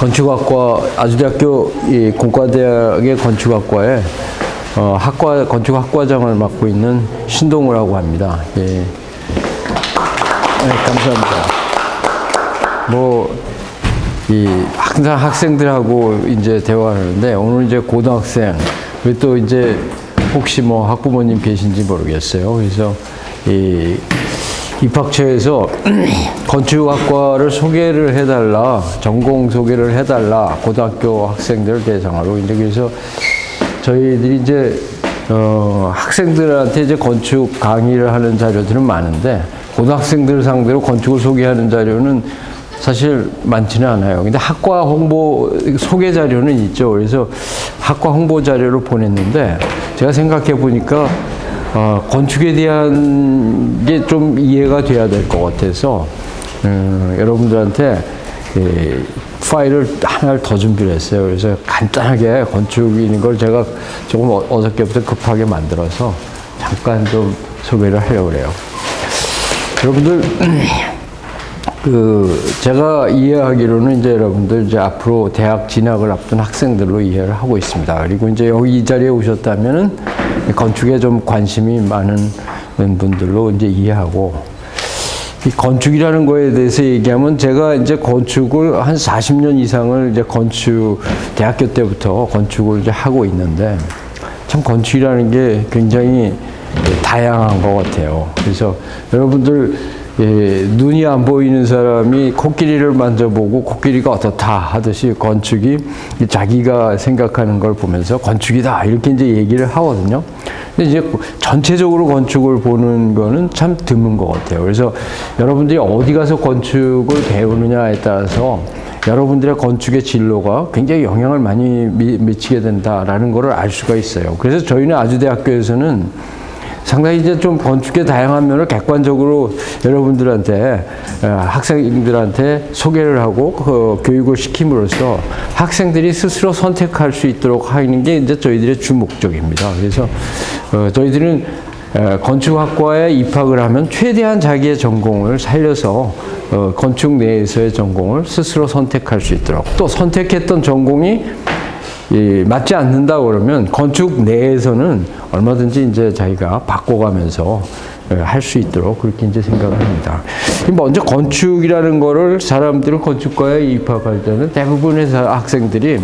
건축학과 아주대학교 공과대학의 건축학과에 건축학과장을 맡고 있는 신동우라고 합니다. 예. 네, 감사합니다. 항상 학생들하고 이제 대화하는데 오늘 이제 고등학생 그리고 또 이제 혹시 학부모님 계신지 모르겠어요. 그래서 입학처에서 건축학과를 소개를 해달라, 전공 소개를 해달라, 고등학교 학생들을 대상으로 이제 그래서 저희들이 이제 학생들한테 이제 건축 강의를 하는 자료들은 많은데 고등학생들 상대로 건축을 소개하는 자료는 사실 많지는 않아요. 근데 학과 홍보 소개 자료는 있죠. 그래서 학과 홍보 자료를 보냈는데 제가 생각해 보니까 건축에 대한 게 좀 이해가 돼야 될 것 같아서 여러분들한테 파일을 하나를 더 준비를 했어요. 그래서 간단하게 건축인 걸 제가 조금 어저께부터 급하게 만들어서 잠깐 좀 소개를 하려고 그래요. 여러분들 제가 이해하기로는 이제 여러분들 이제 앞으로 대학 진학을 앞둔 학생들로 이해를 하고 있습니다. 그리고 이제 여기 이 자리에 오셨다면은 건축에 좀 관심이 많은 분들로 이제 이해하고, 이 건축이라는 거에 대해서 얘기하면 제가 이제 건축을 한 40년 이상을 이제 대학교 때부터 건축을 이제 하고 있는데 참 건축이라는 게 굉장히 다양한 것 같아요. 그래서 여러분들 눈이 안 보이는 사람이 코끼리를 만져보고 코끼리가 어떻다 하듯이 건축이 자기가 생각하는 걸 보면서 건축이다 이렇게 이제 얘기를 하거든요. 근데 이제 전체적으로 건축을 보는 거는 참 드문 것 같아요. 그래서 여러분들이 어디 가서 건축을 배우느냐에 따라서 여러분들의 건축의 진로가 굉장히 영향을 많이 미치게 된다라는 것을 알 수가 있어요. 그래서 저희는 아주대학교에서는 상당히 이제 좀 건축의 다양한 면을 객관적으로 여러분들한테, 학생들한테 소개를 하고 교육을 시킴으로써 학생들이 스스로 선택할 수 있도록 하는 게 이제 저희들의 주 목적입니다. 그래서 저희들은 건축학과에 입학을 하면 최대한 자기의 전공을 살려서 건축 내에서의 전공을 스스로 선택할 수 있도록, 또 선택했던 전공이 맞지 않는다 그러면 건축 내에서는 얼마든지 이제 자기가 바꿔가면서 할 수 있도록 그렇게 이제 생각을 합니다. 먼저 건축이라는 거를 사람들은 건축과에 입학할 때는 대부분의 학생들이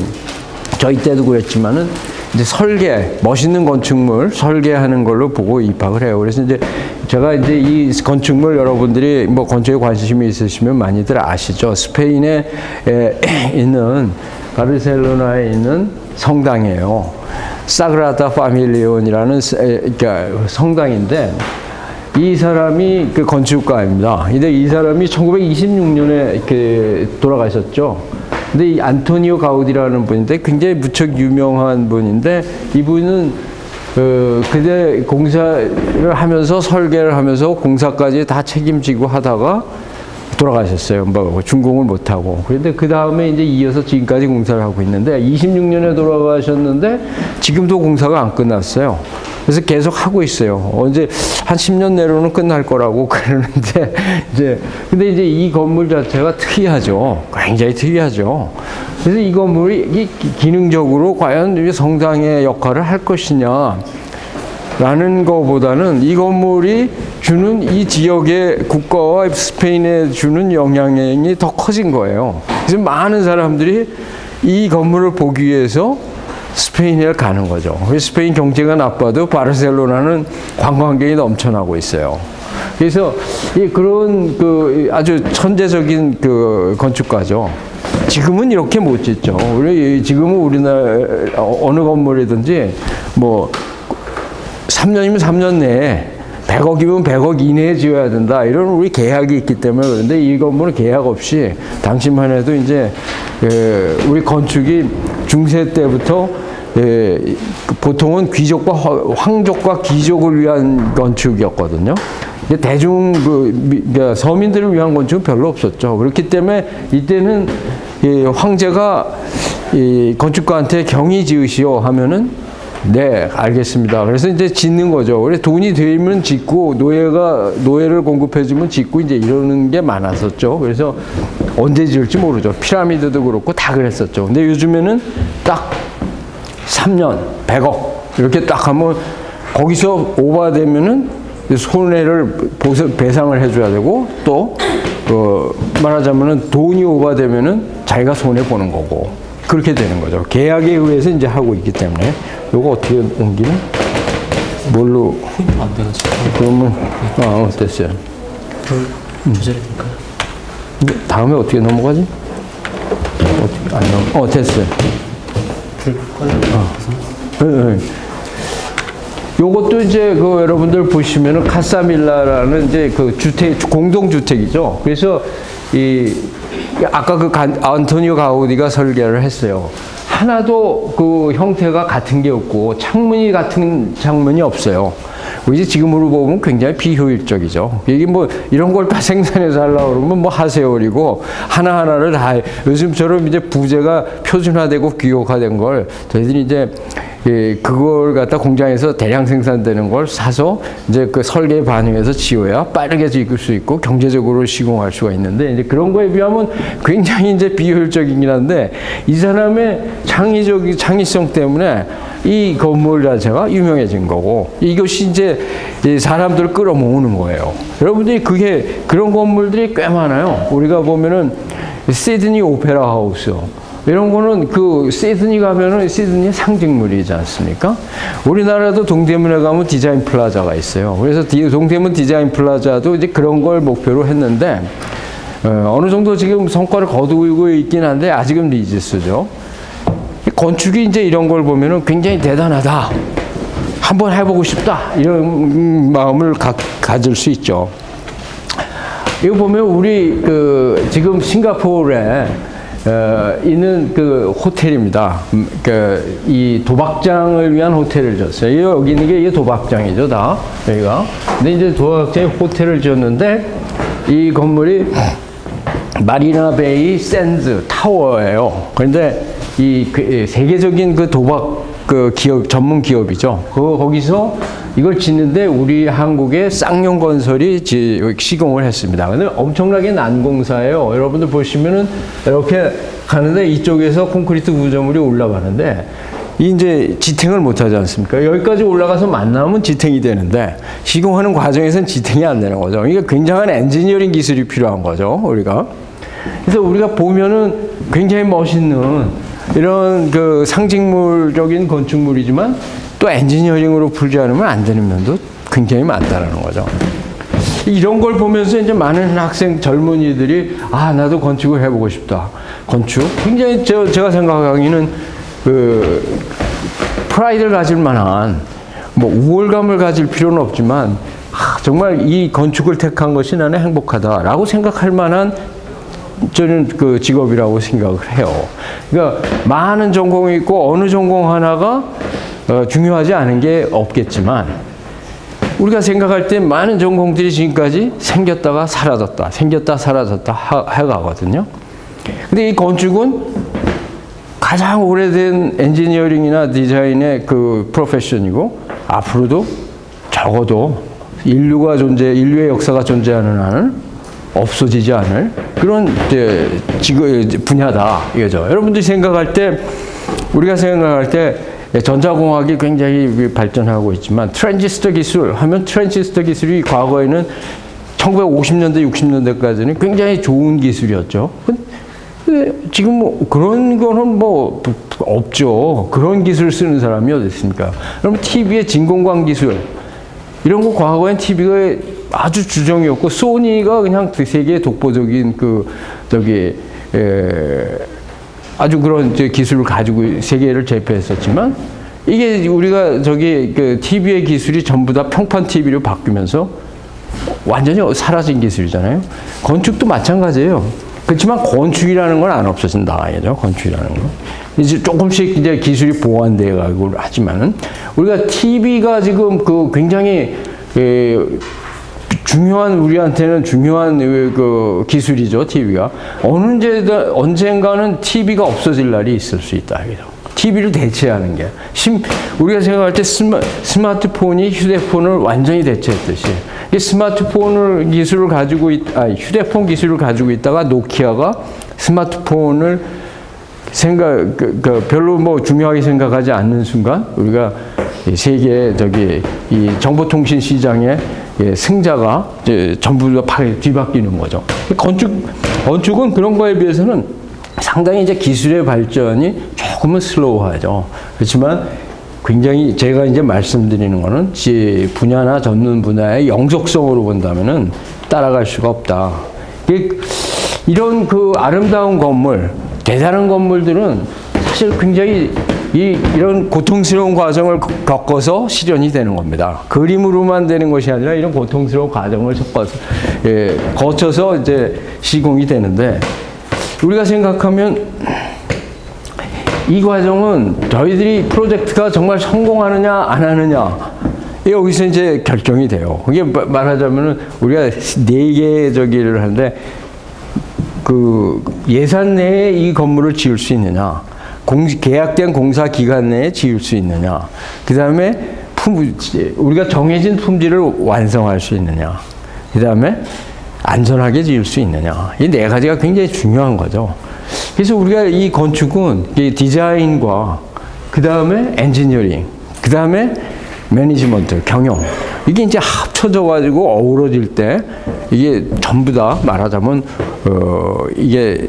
저희 때도 그랬지만은 이제 멋있는 건축물 설계하는 걸로 보고 입학을 해요. 그래서 이제 제가 이제 이 건축물 여러분들이 건축에 관심이 있으시면 많이들 아시죠. 스페인에 있는 바르셀로나에 있는 성당이에요. 사그라다 파밀리온이라는 성당인데 이 사람이 그 건축가입니다. 근데 이 사람이 1926년에 이렇게 돌아가셨죠. 근데 이 안토니오 가우디라는 분인데 굉장히 무척 유명한 분인데 이분은 그때 공사를 하면서 설계를 하면서 공사까지 다 책임지고 하다가 돌아가셨어요. 준공을 못하고. 그런데 그 다음에 이제 이어서 지금까지 공사를 하고 있는데 26년에 돌아가셨는데 지금도 공사가 안 끝났어요. 그래서 계속 하고 있어요. 언제 한 10년 내로는 끝날 거라고 그러는데 근데 이제 이 건물 자체가 특이하죠. 굉장히 특이하죠. 그래서 이 건물이 기능적으로 과연 성당의 역할을 할 것이냐 라는 것보다는 이 건물이 주는 이 지역의 국가와 스페인에 주는 영향이 더 커진 거예요. 그래서 많은 사람들이 이 건물을 보기 위해서 스페인에 가는 거죠. 스페인 경제가 나빠도 바르셀로나는 관광객이 넘쳐나고 있어요. 그래서 그런 아주 천재적인 건축가죠. 지금은 이렇게 못 짓죠. 지금은 우리나라 어느 건물이든지 3년이면 3년 내에 100억이면 100억 이내에 지어야 된다. 이런 우리 계약이 있기 때문에 그런데 이 건물은 계약 없이 당시만 해도 이제 우리 건축이 중세 때부터 보통은 귀족과 황족과 귀족을 위한 건축이었거든요. 대중 서민들을 위한 건축은 별로 없었죠. 그렇기 때문에 이때는 황제가 건축가한테 경이 지으시오 하면은 네, 알겠습니다. 그래서 이제 짓는 거죠. 그래서 돈이 되면 짓고, 노예를 공급해주면 짓고, 이제 이러는 게 많았었죠. 그래서 언제 지을지 모르죠. 피라미드도 그렇고 다 그랬었죠. 근데 요즘에는 딱 3년, 100억, 이렇게 딱 하면 거기서 오버되면은 손해를 배상을 해줘야 되고, 또, 말하자면은 돈이 오버되면은 자기가 손해보는 거고, 그렇게 되는 거죠. 계약에 의해서 이제 하고 있기 때문에. 요거 어떻게 옮기는? 뭘로? 포인트 안 돼가지고. 그러면, 됐어요. 조절이 될까요? 다음에 어떻게 넘어가지? 어떻게, 안 넘어. 됐어요. 불 꺼내서. 네. 요것도 이제 그 여러분들 보시면은 카사밀라라는 이제 그 공동주택이죠. 그래서 아까 그 안토니오 가우디가 설계를 했어요. 하나도 그 형태가 같은 게 없고 창문이 같은 창문이 없어요. 이제 지금으로 보면 굉장히 비효율적이죠. 이게 뭐 이런 걸 다 생산해서 하려고 그러면 뭐 하세요리고 하나하나를 다 요즘처럼 이제 부재가 표준화되고 규격화된 걸 저희들이 이제 그걸 갖다 공장에서 대량 생산되는 걸 사서 이제 그 설계에 반영해서 지어야 빠르게 지을 수 있고 경제적으로 시공할 수가 있는데 이제 그런 거에 비하면 굉장히 이제 비효율적이긴 한데 이 사람의 창의성 때문에 이 건물 자체가 유명해진 거고 이것이 이제 사람들을 끌어모으는 거예요. 여러분들이 그런 건물들이 꽤 많아요. 우리가 보면은 시드니 오페라 하우스 이런 거는 그 시드니 가면은 시드니 상징물이지 않습니까? 우리나라도 동대문에 가면 디자인 플라자가 있어요. 그래서 동대문 디자인 플라자도 이제 그런 걸 목표로 했는데 어느 정도 지금 성과를 거두고 있긴 한데 아직은 리지스죠. 건축이 이제 이런 걸 보면은 굉장히 대단하다. 한번 해보고 싶다. 이런 마음을 가질 수 있죠. 이거 보면 우리 지금 싱가포르에 있는 그 호텔입니다. 이 도박장을 위한 호텔을 지었어요. 여기 있는 게 이게 도박장이죠, 다. 여기가. 근데 이제 도박장에 호텔을 지었는데 이 건물이 마리나 베이 샌즈 타워예요. 그런데 세계적인 그 도박 기업, 전문 기업이죠. 거기서 이걸 짓는데 우리 한국의 쌍용건설이 시공을 했습니다. 근데 엄청나게 난공사예요. 여러분들 보시면은 이렇게 가는데 이쪽에서 콘크리트 구조물이 올라가는데 이제 지탱을 못 하지 않습니까? 여기까지 올라가서 만나면 지탱이 되는데 시공하는 과정에서는 지탱이 안 되는 거죠. 이게 굉장한 엔지니어링 기술이 필요한 거죠, 우리가. 그래서 우리가 보면은 굉장히 멋있는 이런 그 상징물적인 건축물이지만 또 엔지니어링으로 풀지 않으면 안 되는 면도 굉장히 많다는 거죠. 이런 걸 보면서 이제 많은 학생 젊은이들이 나도 건축을 해보고 싶다. 건축 굉장히 제가 생각하기에는 프라이드를 가질 만한 뭐 우월감을 가질 필요는 없지만 정말 이 건축을 택한 것이 나는 행복하다라고 생각할 만한 저는 그 직업이라고 생각을 해요. 그러니까 많은 전공이 있고 어느 전공 하나가 중요하지 않은 게 없겠지만 우리가 생각할 때 많은 전공들이 지금까지 생겼다가 사라졌다, 생겼다 사라졌다 해가거든요. 근데 이 건축은 가장 오래된 엔지니어링이나 디자인의 그 프로페션이고 앞으로도 적어도 인류의 역사가 존재하는 한은 없어지지 않을 그런 분야다 이거죠. 여러분들이 우리가 생각할 때 전자공학이 굉장히 발전하고 있지만 트랜지스터 기술 하면 트랜지스터 기술이 과거에는 1950년대, 60년대까지는 굉장히 좋은 기술이었죠. 근데 지금 뭐 그런 거는 뭐 없죠. 그런 기술 쓰는 사람이 어디 있습니까? 그럼 TV의 진공광 기술 이런 거 과거엔 TV가 아주 주종이었고 소니가 그냥 세계의 독보적인 아주 그런 기술을 가지고 세계를 제패했었지만 이게 우리가 TV의 기술이 전부 다 평판 TV로 바뀌면서 완전히 사라진 기술이잖아요. 건축도 마찬가지예요. 그렇지만 건축이라는 건 안 없어진다. 알죠? 건축이라는 건. 이제 조금씩 이제 기술이 보완되어 가고 하지만은 우리가 TV가 지금 굉장히 우리한테는 중요한 그 기술이죠, TV가. 언젠가는 TV가 없어질 날이 있을 수 있다. TV를 대체하는 게. 우리가 생각할 때 스마트폰이 휴대폰을 완전히 대체했듯이. 이 스마트폰을 기술을 가지고 휴대폰 기술을 가지고 있다가 노키아가 스마트폰을 별로 뭐 중요하게 생각하지 않는 순간 우리가 세계 이 정보통신 시장의 승자가 이제 전부 다 뒤바뀌는 거죠. 건축은 그런 거에 비해서는 상당히 이제 기술의 발전이 조금은 슬로우하죠. 그렇지만 굉장히 제가 이제 말씀드리는 거는 분야나 전문 분야의 영속성으로 본다면은 따라갈 수가 없다. 이런 그 아름다운 건물, 대단한 건물들은 사실 굉장히 이런 고통스러운 과정을 겪어서 실현이 되는 겁니다. 그림으로만 되는 것이 아니라 이런 고통스러운 과정을 거쳐서 이제 시공이 되는데 우리가 생각하면 이 과정은 저희들이 프로젝트가 정말 성공하느냐 안 하느냐 여기서 이제 결정이 돼요. 그게 말하자면은 우리가 4개의 저기를 하는데 그 예산 내에 이 건물을 지을 수 있느냐, 계약된 공사 기간 내에 지을 수 있느냐, 그 다음에 우리가 정해진 품질을 완성할 수 있느냐, 그 다음에 안전하게 지을 수 있느냐. 이 4가지가 굉장히 중요한 거죠. 그래서 우리가 이 건축은 디자인과 그 다음에 엔지니어링, 그 다음에 매니지먼트, 경영, 이게 이제 합쳐져 가지고 어우러질 때 이게 전부 다 말하자면 이게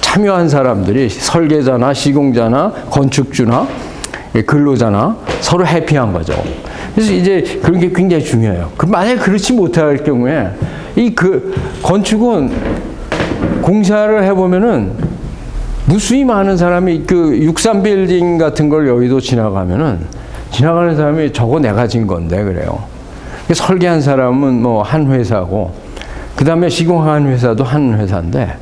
참여한 사람들이 설계자나 시공자나 건축주나 근로자나 서로 해피한 거죠. 그래서 이제 그런 게 굉장히 중요해요. 만약에 그렇지 못할 경우에 건축은 공사를 해보면은 무수히 많은 사람이 63빌딩 같은 걸 여의도 지나가면은 지나가는 사람이 저거 내가 진 건데 그래요. 설계한 사람은 뭐 한 회사고 그 다음에 시공한 회사도 한 회사인데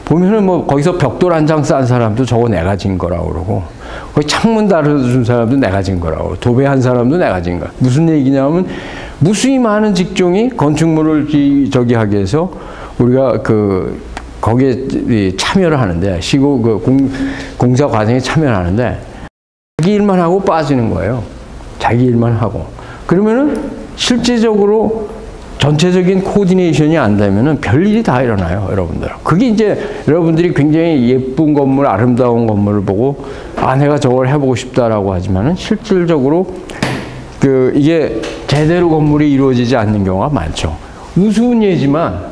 보면은 뭐 거기서 벽돌 한 장 싼 사람도 저거 내가 진 거라고 그러고 거기 창문 달아준 사람도 내가 진 거라고 도배한 사람도 내가 진 거야. 무슨 얘기냐면 무수히 많은 직종이 건축물을 하기 위해서 우리가 거기에 참여를 하는데 공사 과정에 참여를 하는데 자기 일만 하고 빠지는 거예요. 자기 일만 하고. 그러면은 실제적으로 전체적인 코디네이션이 안 되면은 별일이 다 일어나요, 여러분들. 그게 이제 여러분들이 굉장히 예쁜 건물, 아름다운 건물을 보고 내가 저걸 해보고 싶다라고 하지만은 실질적으로 이게 제대로 건물이 이루어지지 않는 경우가 많죠. 우스운 예지만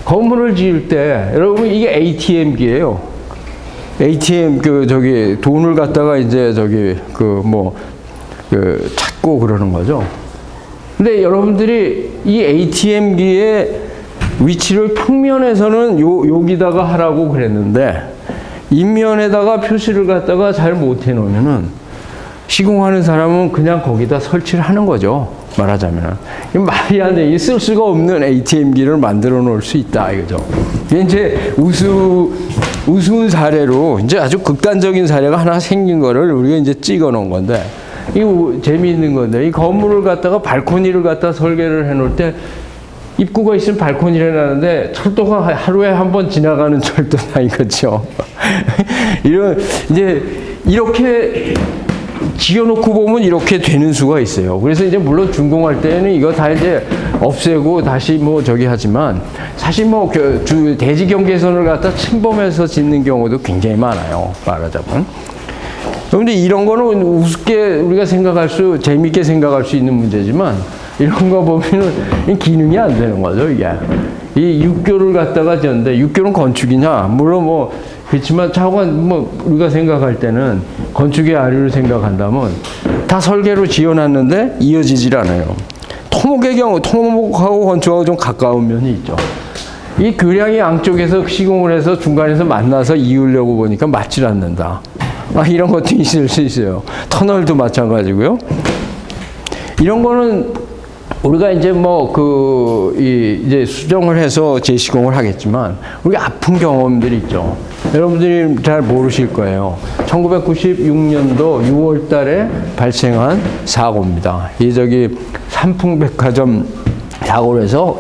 건물을 지을 때 여러분 이게 ATM기예요. ATM 돈을 갖다가 이제 찾고 그러는 거죠. 근데 여러분들이 이 ATM기의 위치를 평면에서는 여기다가 하라고 그랬는데 인면에다가 표시를 갖다가 잘 못 해놓으면은 시공하는 사람은 그냥 거기다 설치를 하는 거죠. 말하자면 말이 안 돼. 쓸 수가 없는 ATM기를 만들어 놓을 수 있다 이거죠. 이게 이제 우스운 사례로 이제 아주 극단적인 사례가 하나 생긴 거를 우리가 이제 찍어 놓은 건데 이거 재미있는 건데 이 건물을 갖다가 발코니를 갖다 설계를 해놓을 때 입구가 있으면 발코니를 해놨는데 철도가 하루에 한 번 지나가는 철도다 이거죠. 이렇게 지어놓고 보면 이렇게 되는 수가 있어요. 그래서 이제 물론 준공할 때는 이거 다 이제 없애고 다시 하지만 사실 대지 경계선을 갖다 침범해서 짓는 경우도 굉장히 많아요. 말하자면. 그런데 이런 거는 우습게 우리가 재밌게 생각할 수 있는 문제지만 이런 거 보면은 기능이 안 되는 거죠, 이게. 이 육교를 갖다가 지었는데 육교는 건축이냐? 물론 그렇지만 우리가 생각할 때는 건축의 아류를 생각한다면 다 설계로 지어놨는데 이어지질 않아요. 토목의 경우, 토목하고 건축하고 좀 가까운 면이 있죠. 이 교량이 양쪽에서 시공을 해서 중간에서 만나서 이으려고 보니까 맞질 않는다. 이런 것도 있을 수 있어요. 터널도 마찬가지고요. 이런 거는 우리가 이제 이제 수정을 해서 재시공을 하겠지만 우리가 아픈 경험들이 있죠. 여러분들이 잘 모르실 거예요. 1996년도 6월 달에 발생한 사고입니다. 삼풍백화점 사고로 해서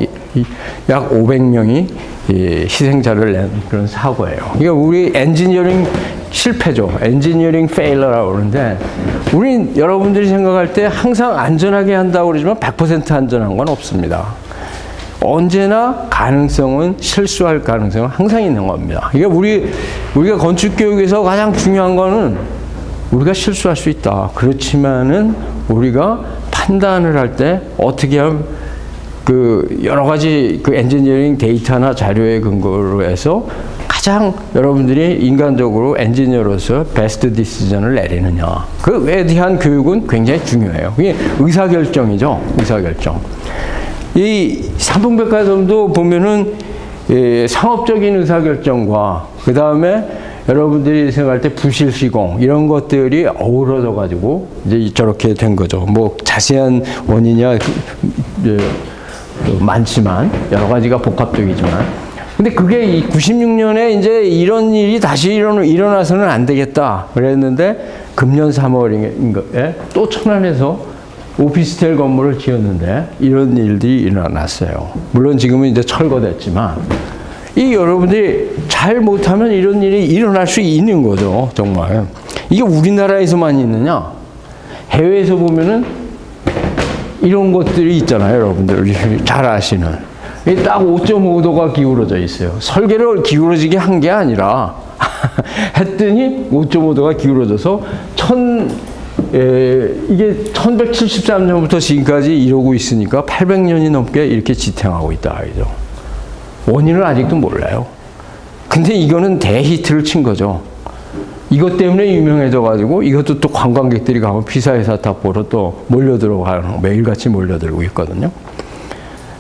약 500명이 희생자를 낸 그런 사고예요. 이게 우리 엔지니어링 실패죠. 엔지니어링 페일러라고 그러는데 우린 여러분들이 생각할 때 항상 안전하게 한다고 그러지만 100% 안전한 건 없습니다. 언제나 가능성은 실수할 가능성은 항상 있는 겁니다. 이게 우리가 건축 교육에서 가장 중요한 거는 우리가 실수할 수 있다. 그렇지만은 우리가 판단을 할 때 어떻게 하면 그 여러 가지 그 엔지니어링 데이터나 자료에 근거로 해서 가장 여러분들이 인간적으로 엔지니어로서 베스트 디시전을 내리느냐. 그에 대한 교육은 굉장히 중요해요. 그게 의사결정이죠. 의사결정. 이 삼풍백화점도 보면은 상업적인 의사결정과 그 다음에 여러분들이 생각할 때 부실 시공 이런 것들이 어우러져 가지고 이제 저렇게 된 거죠. 뭐 자세한 원인이야 많지만 여러 가지가 복합적이지만 근데 그게 이 96년에 이제 이런 일이 다시 일어나서는 안 되겠다 그랬는데 금년 3월에 또 천안에서 오피스텔 건물을 지었는데 이런 일들이 일어났어요. 물론 지금은 이제 철거됐지만 이 여러분들이 잘 못하면 이런 일이 일어날 수 있는 거죠. 정말. 이게 우리나라에서만 있느냐? 해외에서 보면은 이런 것들이 있잖아요. 여러분들 잘 아시는. 딱 5.5도가 기울어져 있어요. 설계를 기울어지게 한 게 아니라 했더니 5.5도가 기울어져서 이게 1173년부터 지금까지 이러고 있으니까 800년이 넘게 이렇게 지탱하고 있다. 그죠? 원인을 아직도 몰라요. 근데 이거는 대히트를 친 거죠. 이것 때문에 유명해져가지고 이것도 또 관광객들이 가면 피사의 사탑 보러 또 몰려들어가는 매일같이 몰려들고 있거든요.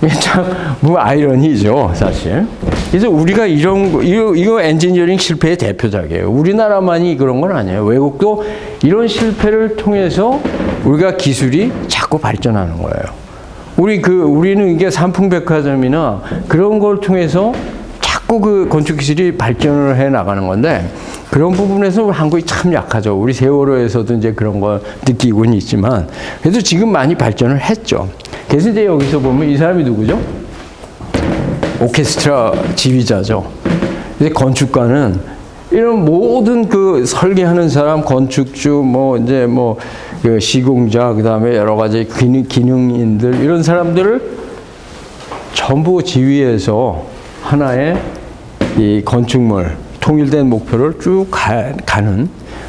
이게 참 뭐 아이러니죠, 사실. 그래서 우리가 이거 엔지니어링 실패의 대표작이에요. 우리나라만이 그런 건 아니에요. 외국도 이런 실패를 통해서 우리가 기술이 자꾸 발전하는 거예요. 우리는 이게 삼풍백화점이나 그런 걸 통해서 자꾸 그 건축 기술이 발전을 해 나가는 건데 그런 부분에서 한국이 참 약하죠. 우리 세월호에서도 이제 그런 걸 느끼고는 있지만 그래도 지금 많이 발전을 했죠. 그래서 이제 여기서 보면 이 사람이 누구죠? 오케스트라 지휘자죠. 이제 건축가는 이런 모든 그 설계하는 사람, 건축주, 그 시공자, 그 다음에 여러 가지 기능인들 이런 사람들을 전부 지휘해서 하나의 이 건축물 통일된 목표를 쭉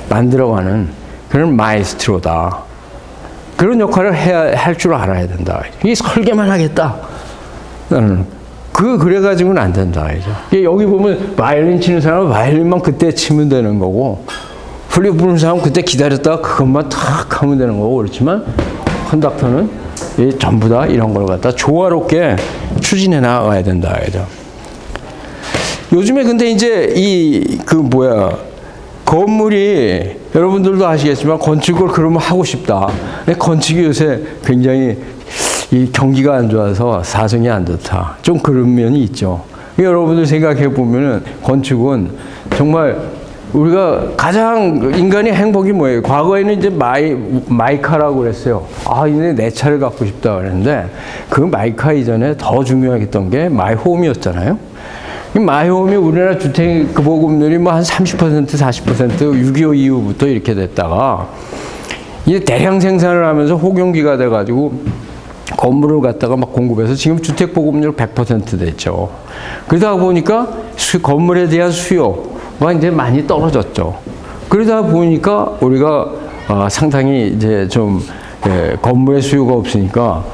만들어가는 그런 마에스트로다. 그런 역할을 할 줄 알아야 된다. 이 설계만 하겠다. 그래가지고는 안 된다. 여기 보면 바이올린 치는 사람은 바이올린만 그때 치면 되는 거고, 플룻 부는 사람은 그때 기다렸다가 그것만 탁 하면 되는 거고, 그렇지만 컨덕터는 전부 다 이런 걸 갖다 조화롭게 추진해 나가야 된다. 요즘에 근데 이제 건물이 여러분들도 아시겠지만 건축을 그러면 하고 싶다. 근데 건축이 요새 굉장히 이 경기가 안 좋아서 사정이 안 좋다. 좀 그런 면이 있죠. 여러분들 생각해 보면은 건축은 정말 우리가 가장 인간의 행복이 뭐예요? 과거에는 이제 마이카라고 그랬어요. 아, 이제 내 차를 갖고 싶다 그랬는데 그 마이카 이전에 더 중요했던 게 마이홈이었잖아요. 마이홈이 우리나라 주택 그 보급률이 뭐 한 30%, 40% 6.25 이후부터 이렇게 됐다가 이제 대량 생산을 하면서 호경기가 돼가지고 건물을 갖다가 막 공급해서 지금 주택 보급률 100% 됐죠. 그러다 보니까 건물에 대한 수요가 이제 많이 떨어졌죠. 그러다 보니까 우리가 상당히 이제 좀 건물의 수요가 없으니까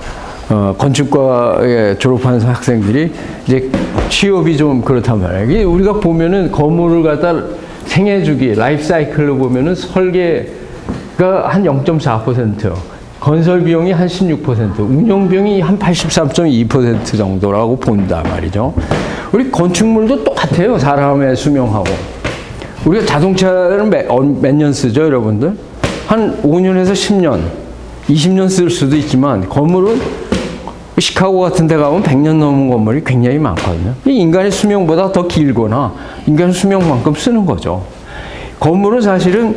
건축과에 졸업한 학생들이 이제 취업이 좀 그렇단 말이에요. 이게 우리가 보면은 건물을 갖다 생애 주기, 라이프 사이클로 보면은 설계가 한 0.4%, 건설 비용이 한 16%, 운영 비용이 한 83.2% 정도라고 본다 말이죠. 우리 건축물도 똑같아요. 사람의 수명하고. 우리가 자동차는 몇 년 쓰죠, 여러분들? 한 5년에서 10년, 20년 쓸 수도 있지만 건물은 시카고 같은 데 가면 100년 넘은 건물이 굉장히 많거든요. 인간의 수명보다 더 길거나 인간의 수명만큼 쓰는 거죠. 건물은 사실은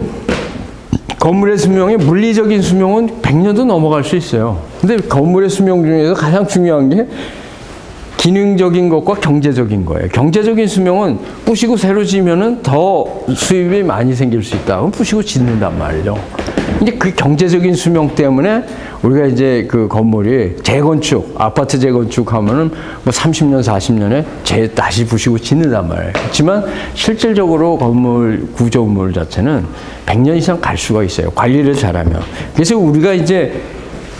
건물의 수명이 물리적인 수명은 100년도 넘어갈 수 있어요. 근데 건물의 수명 중에서 가장 중요한 게 기능적인 것과 경제적인 거예요. 경제적인 수명은 부시고 새로 지면은 더 수입이 많이 생길 수 있다. 그럼 부시고 짓는단 말이죠. 이제 그 경제적인 수명 때문에 우리가 이제 그 건물이 재건축, 아파트 재건축하면은 뭐 30년, 40년에 다시 부시고 짓는단 말이에요. 그렇지만 실질적으로 건물 구조물 자체는 100년 이상 갈 수가 있어요. 관리를 잘하면. 그래서 우리가 이제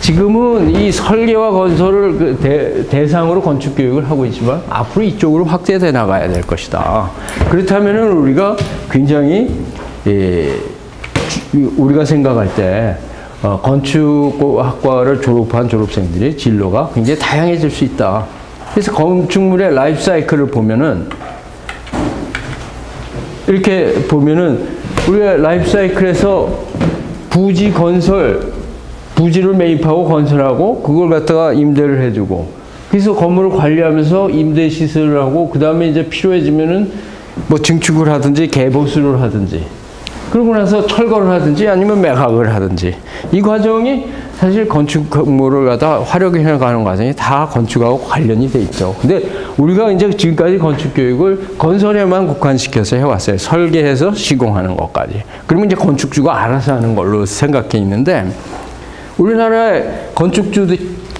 지금은 이 설계와 건설을 대상으로 건축 교육을 하고 있지만 앞으로 이쪽으로 확대돼 나가야 될 것이다. 그렇다면은 우리가 굉장히 우리가 생각할 때 건축학과를 졸업한 졸업생들이 진로가 굉장히 다양해질 수 있다. 그래서 건축물의 라이프 사이클을 보면은 이렇게 보면은 우리가 라이프 사이클에서 부지 건설, 부지를 매입하고 건설하고 그걸 갖다가 임대를 해주고 그래서 건물을 관리하면서 임대 시설을 하고 그 다음에 이제 필요해지면은 뭐 증축을 하든지 개보수를 하든지 그러고 나서 철거를 하든지 아니면 매각을 하든지 이 과정이 사실 건축물을 갖다 활용해 가는 과정이 다 건축하고 관련이 돼 있죠. 근데 우리가 이제 지금까지 건축 교육을 건설에만 국한시켜서 해왔어요. 설계해서 시공하는 것까지. 그러면 이제 건축주가 알아서 하는 걸로 생각해 있는데 우리나라의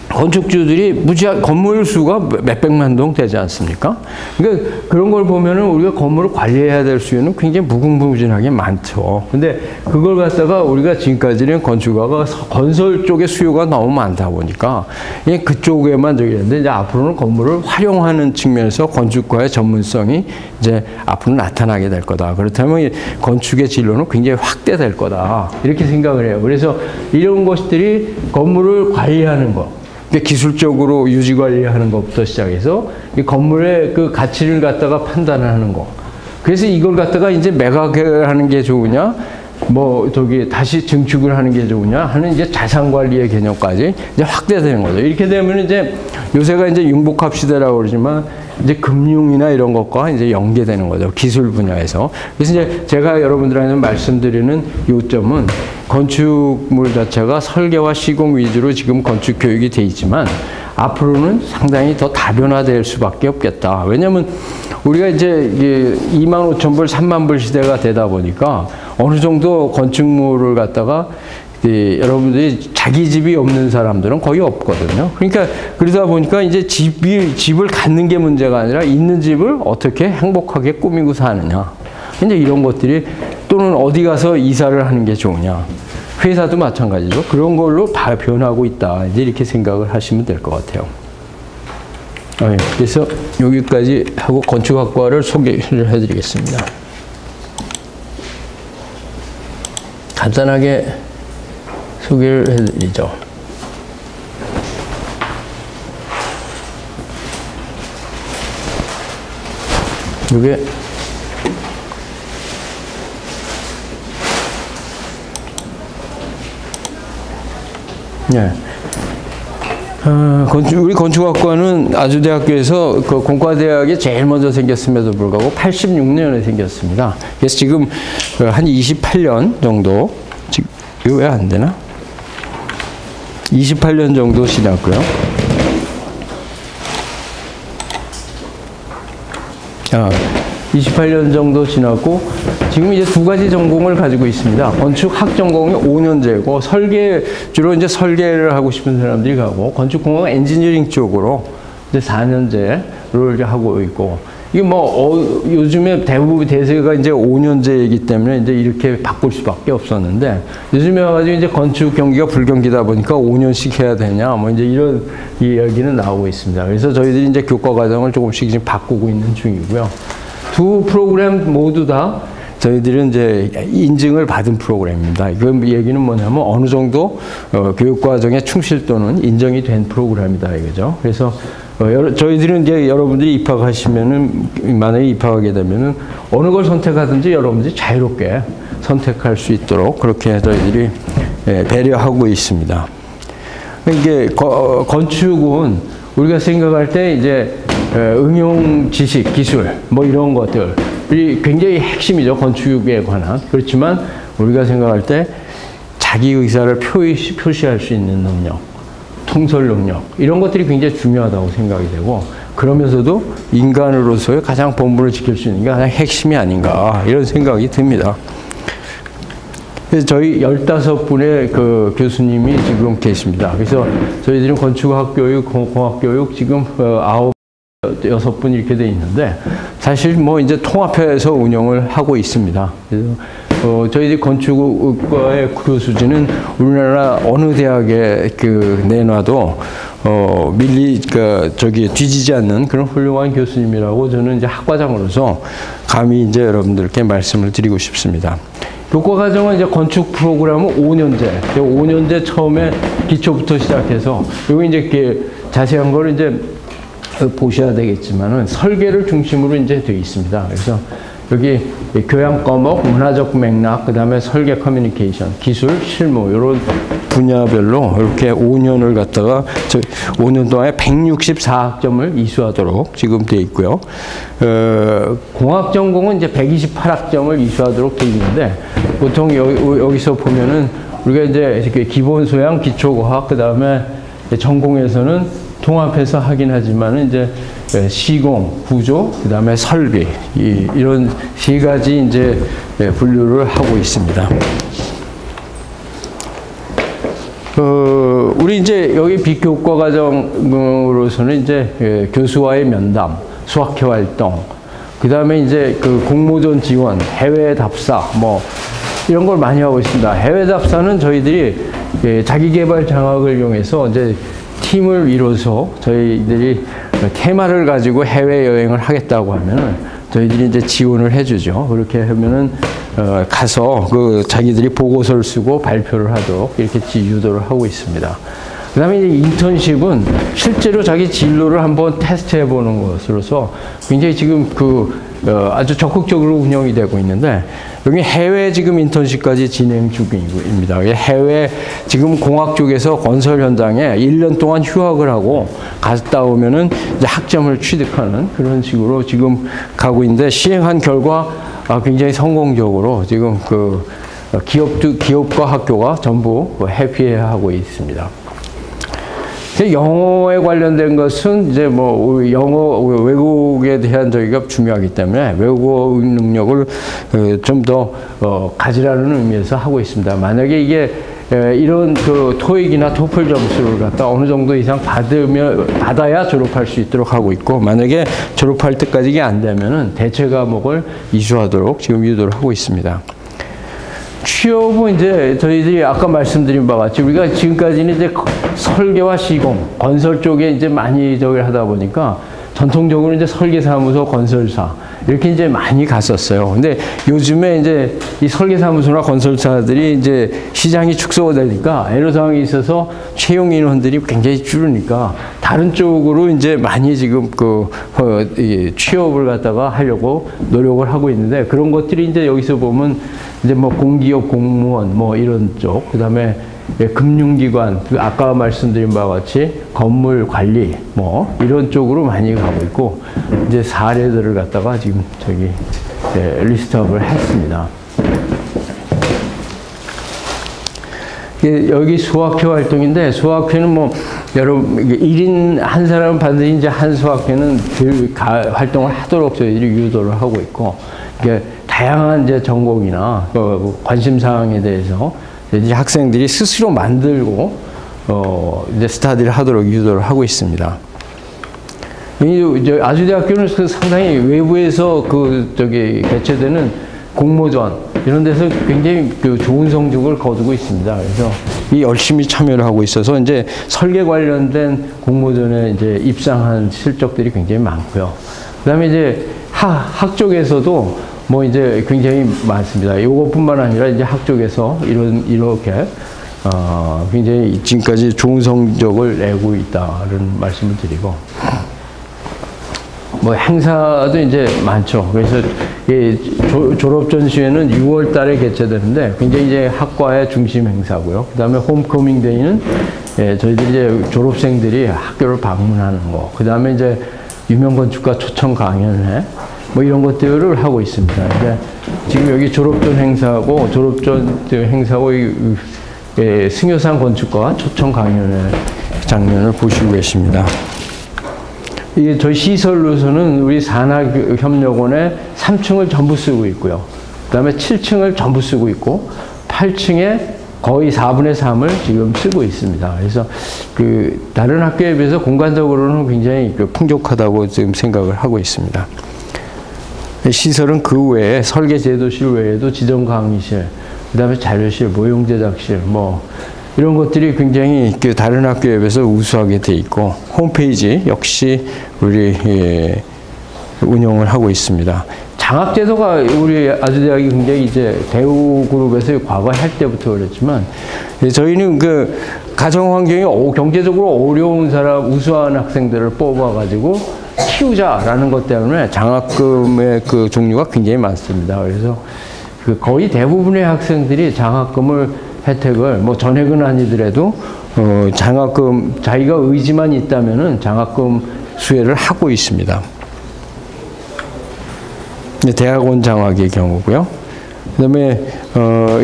건축주들이 무지한 건물 수가 몇백만 동 되지 않습니까? 그러니까 그런 걸 보면은 우리가 건물을 관리해야 될 수요는 굉장히 무궁무진하게 많죠. 근데 그걸 갖다가 우리가 지금까지는 건축가가 건설 쪽에 수요가 너무 많다 보니까 그냥 그쪽에만 저기 했는데 이제 앞으로는 건물을 활용하는 측면에서 건축가의 전문성이 이제 앞으로 나타나게 될 거다. 그렇다면 건축의 진로는 굉장히 확대될 거다. 이렇게 생각을 해요. 그래서 이런 것들이 건물을 관리하는 거. 기술적으로 유지 관리하는 것부터 시작해서 이 건물의 그 가치를 갖다가 판단하는 거. 그래서 이걸 갖다가 이제 매각을 하는 게 좋으냐, 뭐 저기 다시 증축을 하는 게 좋으냐 하는 이제 자산 관리의 개념까지 이제 확대되는 거죠. 이렇게 되면 이제 요새가 이제 융복합 시대라고 그러지만 이제 금융이나 이런 것과 이제 연계되는 거죠. 기술 분야에서. 그래서 이제 제가 여러분들한테 말씀드리는 요점은 건축물 자체가 설계와 시공 위주로 지금 건축 교육이 돼 있지만 앞으로는 상당히 더 다변화될 수밖에 없겠다. 왜냐하면 우리가 이제 25,000불, 30,000불 시대가 되다 보니까 어느 정도 건축물을 갖다가 여러분들이 자기 집이 없는 사람들은 거의 없거든요. 그러니까 그러다 보니까 이제 집을 갖는 게 문제가 아니라 있는 집을 어떻게 행복하게 꾸미고 사느냐. 이제 이런 것들이 또는 어디 가서 이사를 하는 게 좋으냐. 회사도 마찬가지죠. 그런 걸로 다 변하고 있다. 이제 이렇게 생각을 하시면 될 것 같아요. 그래서 여기까지 하고 건축학과를 소개를 해드리겠습니다. 간단하게 소개를 해드리죠. 이게 네. 우리 건축학과는 아주대학교에서 그 공과대학이 제일 먼저 생겼음에도 불구하고 86년에 생겼습니다. 그래서 지금 한 28년 정도, 지금 이거 왜 안 되나? 28년 정도 지났고요. 28년 정도 지났고 지금 이제 두 가지 전공을 가지고 있습니다. 건축학 전공이 5년제고 주로 이제 설계를 하고 싶은 사람들이 가고 건축공학 엔지니어링 쪽으로 이제 4년제를 하고 있고 이게 뭐 요즘에 대부분 대세가 이제 5년제이기 때문에 이제 이렇게 바꿀 수밖에 없었는데 요즘에 와가지고 이제 건축 경기가 불경기다 보니까 5년씩 해야 되냐 뭐 이제 이런 이야기는 나오고 있습니다. 그래서 저희들이 이제 교과 과정을 조금씩 지금 바꾸고 있는 중이고요. 두 프로그램 모두 다 저희들은 이제 인증을 받은 프로그램입니다. 그 얘기는 뭐냐면 어느 정도 교육과정의 충실도는 인정이 된 프로그램이다 이거죠. 그래서 저희들은 이제 여러분들이 입학하시면은 만약에 입학하게 되면은 어느 걸 선택하든지 여러분들이 자유롭게 선택할 수 있도록 그렇게 저희들이 배려하고 있습니다. 이게 건축은 우리가 생각할 때 이제 응용 지식, 기술 뭐 이런 것들이 굉장히 핵심이죠. 건축에 관한. 그렇지만 우리가 생각할 때 자기 의사를 표시할 수 있는 능력, 통솔 능력 이런 것들이 굉장히 중요하다고 생각이 되고 그러면서도 인간으로서의 가장 본분을 지킬 수 있는 게 가장 핵심이 아닌가 이런 생각이 듭니다. 그래서 저희 15분의 그 교수님이 지금 계십니다. 그래서 저희들은 건축학 교육, 공학 교육 지금 6분 이렇게 돼 있는데 사실 뭐 이제 통합해서 운영을 하고 있습니다. 그래서 저희들 건축과의 교수진은 우리나라 어느 대학에 내놔도 뒤지지 않는 그런 훌륭한 교수님이라고 저는 이제 학과장으로서 감히 이제 여러분들께 말씀을 드리고 싶습니다. 교과과정은 이제 건축 프로그램은 5년제. 5년제 처음에 기초부터 시작해서 여기 이제 이렇게 자세한 걸 이제 보셔야 되겠지만은 설계를 중심으로 이제 되어 있습니다. 그래서 여기 교양 과목, 문화적 맥락, 그 다음에 설계 커뮤니케이션, 기술, 실무 이런 분야별로 이렇게 5년을 갖다가 5년 동안에 164학점을 이수하도록 지금 되어 있고요. 공학 전공은 이제 128학점을 이수하도록 되어 있는데 보통 여기서 보면은 우리가 이제 이렇게 기본 소양, 기초과학, 그 다음에 전공에서는 통합해서 하긴 하지만은 이제 시공, 구조, 그 다음에 설비 이런 세 가지 이제 분류를 하고 있습니다. 우리 이제 여기 비교과 과정으로서는 이제 교수와의 면담, 수학회 활동, 그 다음에 이제 그 공모전 지원, 해외 답사 뭐 이런 걸 많이 하고 있습니다. 해외 답사는 저희들이 자기개발 장학을 이용해서 이제 팀을 이뤄서 저희들이 테마를 가지고 해외여행을 하겠다고 하면은 저희들이 이제 지원을 해주죠. 그렇게 하면은 가서 자기들이 보고서를 쓰고 발표를 하도록 이렇게 유도를 하고 있습니다. 그 다음에 이제 인턴십은 실제로 자기 진로를 한번 테스트해 보는 것으로서 굉장히 지금 아주 적극적으로 운영이 되고 있는데 여기 해외 지금 인턴십까지 진행 중입니다. 해외 지금 공학 쪽에서 건설 현장에 1년 동안 휴학을 하고 갔다 오면은 이제 학점을 취득하는 그런 식으로 지금 가고 있는데 시행한 결과 굉장히 성공적으로 지금 기업과 학교가 전부 해피해하고 있습니다. 영어에 관련된 것은 이제 뭐 외국에 대한 저희가 중요하기 때문에 외국어 능력을 좀 더 가지라는 의미에서 하고 있습니다. 만약에 이게 이런 토익이나 토플 점수를 갖다 어느 정도 이상 받아야 졸업할 수 있도록 하고 있고 만약에 졸업할 때까지 이게 안 되면은 대체 과목을 이수하도록 지금 유도를 하고 있습니다. 취업은 이제 저희들이 아까 말씀드린 바와 같이 우리가 지금까지는 이제 설계와 시공, 건설 쪽에 이제 많이 하다 보니까 전통적으로 이제 설계사무소, 건설사 이렇게 이제 많이 갔었어요. 근데 요즘에 이제 이 설계사무소나 건설사들이 이제 시장이 축소되니까 애로사항이 있어서 채용 인원들이 굉장히 줄으니까 다른 쪽으로 이제 많이 지금 취업을 갖다가 하려고 노력을 하고 있는데 그런 것들이 이제 여기서 보면 이제 뭐 공기업 공무원 뭐 이런 쪽, 그 다음에 금융기관, 아까 말씀드린 바와 같이 건물 관리 뭐 이런 쪽으로 많이 가고 있고 이제 사례들을 갖다가 지금 리스트업을 했습니다. 여기 수학회 활동인데 수학회는 뭐 여러분 1인 한 사람은 반드시 이제 한 수학회는 활동을 하도록 저희들이 유도를 하고 있고 이게 다양한 이제 전공이나 관심 사항에 대해서 이제 학생들이 스스로 만들고 이제 스터디를 하도록 유도를 하고 있습니다. 이제 아주대학교는 상당히 외부에서 개최되는 공모전 이런 데서 굉장히 좋은 성적을 거두고 있습니다. 그래서 열심히 참여를 하고 있어서 이제 설계 관련된 공모전에 이제 입상한 실적들이 굉장히 많고요. 그다음에 이제 학 쪽에서도 뭐 이제 굉장히 많습니다. 이것뿐만 아니라 이제 학 쪽에서 이렇게 굉장히 지금까지 좋은 성적을 내고 있다는 말씀을 드리고 뭐 행사도 이제 많죠. 그래서 졸업 전시회는 6월 달에 개최되는데 굉장히 이제 학과의 중심 행사고요. 그다음에 홈커밍 데이는 저희들이 이제 졸업생들이 학교를 방문하는 거. 그다음에 이제 유명 건축가 초청 강연회 뭐 이런 것들을 하고 있습니다. 이제 지금 여기 졸업전 행사하고 승효상 건축가 초청 강연회 장면을 보시고 계십니다. 이게 저희 시설로서는 우리 산하협력원의 3층을 전부 쓰고 있고요. 그다음에 7층을 전부 쓰고 있고 8층에 거의 4분의 3을 지금 쓰고 있습니다. 그래서 그 다른 학교에 비해서 공간적으로는 굉장히 풍족하다고 지금 생각을 하고 있습니다. 시설은 그 외에 설계 제도실 외에도 지정 강의실, 그다음에 자료실, 모형 제작실, 뭐 이런 것들이 굉장히 그 다른 학교에 비해서 우수하게 돼 있고 홈페이지 역시 우리 운영을 하고 있습니다. 장학제도가 우리 아주대학이 굉장히 이제 대우그룹에서 과거에 할 때부터 그랬지만 저희는 그 가정 환경이 경제적으로 어려운 사람, 우수한 학생들을 뽑아가지고 키우자라는 것 때문에 장학금의 그 종류가 굉장히 많습니다. 그래서 그 거의 대부분의 학생들이 장학금을 혜택을 뭐 전액은 아니더라도 장학금 자기가 의지만 있다면은 장학금 수혜를 하고 있습니다. 대학원 장학의 경우고요. 그다음에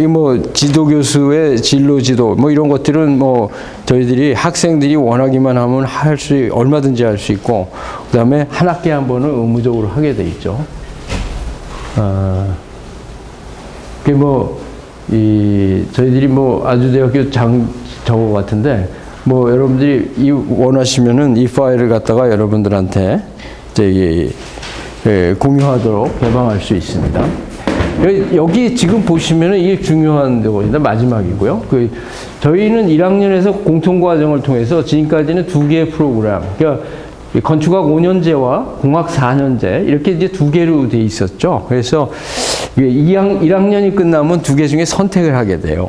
이 뭐 지도 교수의 진로 지도 뭐 이런 것들은 뭐 저희들이 학생들이 원하기만 하면 얼마든지 할 수 있고 그다음에 한 학기에 한 번은 의무적으로 하게 돼 있죠. 그게 뭐 저희들이 뭐 아주대학교 저거 같은데 뭐 여러분들이 원하시면은 이 파일을 갖다가 여러분들한테 공유하도록 개방할 수 있습니다. 여기 지금 보시면은 이게 중요한 거입니다. 마지막이고요. 저희는 1학년에서 공통과정을 통해서 지금까지는 2개의 프로그램, 그러니까 건축학 5년제와 공학 4년제 이렇게 이제 2개로 돼 있었죠. 그래서 1학년이 끝나면 2개 중에 선택을 하게 돼요.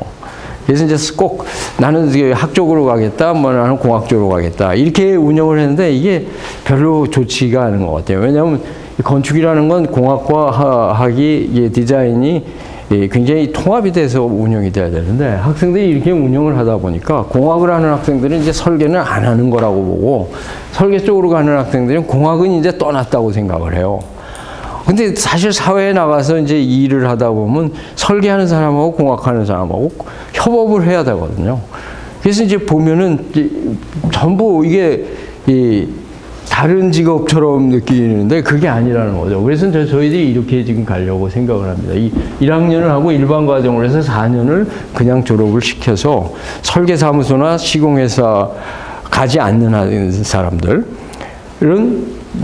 그래서 이제 꼭 나는 학 쪽으로 가겠다, 뭐 나는 공학 쪽으로 가겠다 이렇게 운영을 했는데 이게 별로 좋지가 않은 것 같아요. 왜냐하면 건축이라는 건 공학과 학이 디자인이 굉장히 통합이 돼서 운영이 돼야 되는데 학생들이 이렇게 운영을 하다 보니까 공학을 하는 학생들은 이제 설계는 안 하는 거라고 보고 설계 쪽으로 가는 학생들은 공학은 이제 떠났다고 생각을 해요. 근데 사실 사회에 나가서 이제 일을 하다 보면 설계하는 사람하고 공학하는 사람하고 협업을 해야 되거든요. 그래서 이제 보면은 전부 이게 다른 직업처럼 느끼는데 그게 아니라는 거죠. 그래서 저희들이 이렇게 지금 가려고 생각을 합니다. 1학년을 하고 일반 과정을 해서 4년을 그냥 졸업을 시켜서 설계사무소나 시공회사 가지 않는 사람들은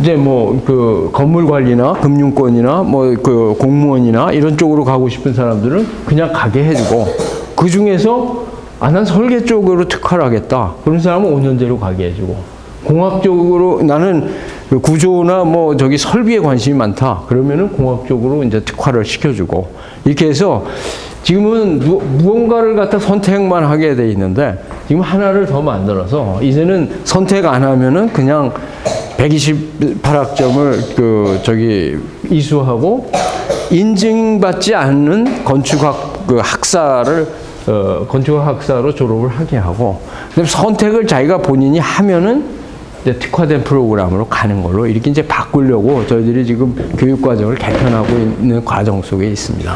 이제 뭐 그 건물 관리나 금융권이나 뭐 그 공무원이나 이런 쪽으로 가고 싶은 사람들은 그냥 가게 해주고 그 중에서 난 설계 쪽으로 특화를 하겠다. 그런 사람은 5년제로 가게 해주고 공학 쪽으로 나는 구조나 뭐 설비에 관심이 많다. 그러면은 공학 쪽으로 이제 특화를 시켜주고 이렇게 해서 지금은 무언가를 갖다 선택만 하게 돼 있는데 지금 하나를 더 만들어서 이제는 선택 안 하면은 그냥 128학점을 이수하고 인증받지 않는 건축학 학사를 건축학 학사로 졸업을 하게 하고 그다음에 선택을 자기가 본인이 하면은 이제 특화된 프로그램으로 가는 걸로 이렇게 이제 바꾸려고 저희들이 지금 교육 과정을 개편하고 있는 과정 속에 있습니다.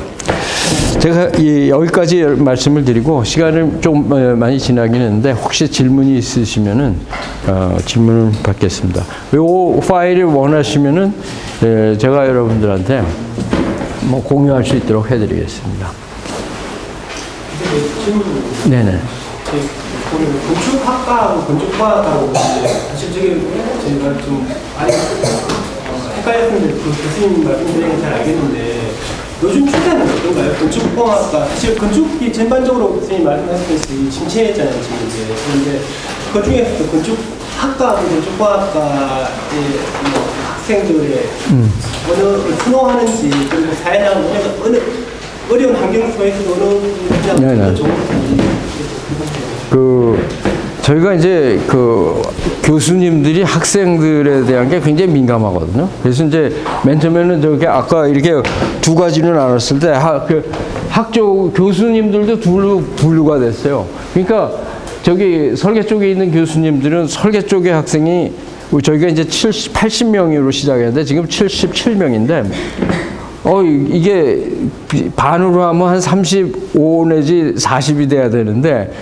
제가 여기까지 말씀을 드리고 시간을 좀 많이 지나긴 했는데 혹시 질문이 있으시면은 질문을 받겠습니다. 이 파일을 원하시면은 제가 여러분들한테 뭐 공유할 수 있도록 해드리겠습니다. 네네. 건축학과하고 건축과학하고 사실 제가 좀 많이 헷갈렸는데 교수님 말씀 드리는 잘 알겠는데 요즘 추세는 어떤가요? 건축공학과 사실 건축이 전반적으로 교수님 말씀하셨듯이 침체했잖아요 지금 이제. 그런데 그 중에서도 건축학과, 건축과학과의 학생들의 어느 선호하는지 그리고 사회나 어느 어려운 환경 속에서도 어느 그냥 좋은 저희가 이제 교수님들이 학생들에 대한 게 굉장히 민감하거든요. 그래서 이제 맨 처음에는 아까 이렇게 두 가지로 나눴을 때 학교 교수님들도 둘로 분류가 됐어요. 그러니까 설계 쪽에 있는 교수님들은 설계 쪽의 학생이 저희가 이제 80명으로 시작했는데 지금 77명인데 이게 반으로 하면 한 35 내지 40이 돼야 되는데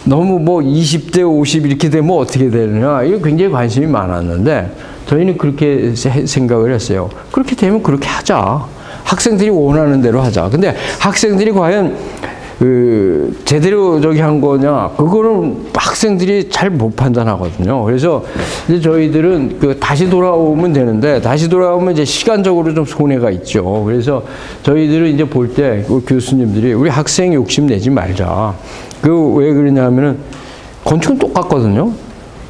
너무 20대 50 이렇게 되면 어떻게 되느냐 이거 굉장히 관심이 많았는데 저희는 그렇게 생각을 했어요. 그렇게 되면 그렇게 하자. 학생들이 원하는 대로 하자. 근데 학생들이 과연 제대로 저기 한 거냐, 그거는 학생들이 잘 못 판단하거든요. 그래서 이제 저희들은 다시 돌아오면 되는데, 다시 돌아오면 이제 시간적으로 좀 손해가 있죠. 그래서 저희들은 이제 볼 때 교수님들이 우리 학생 욕심 내지 말자. 왜 그러냐면은 건축은 똑같거든요.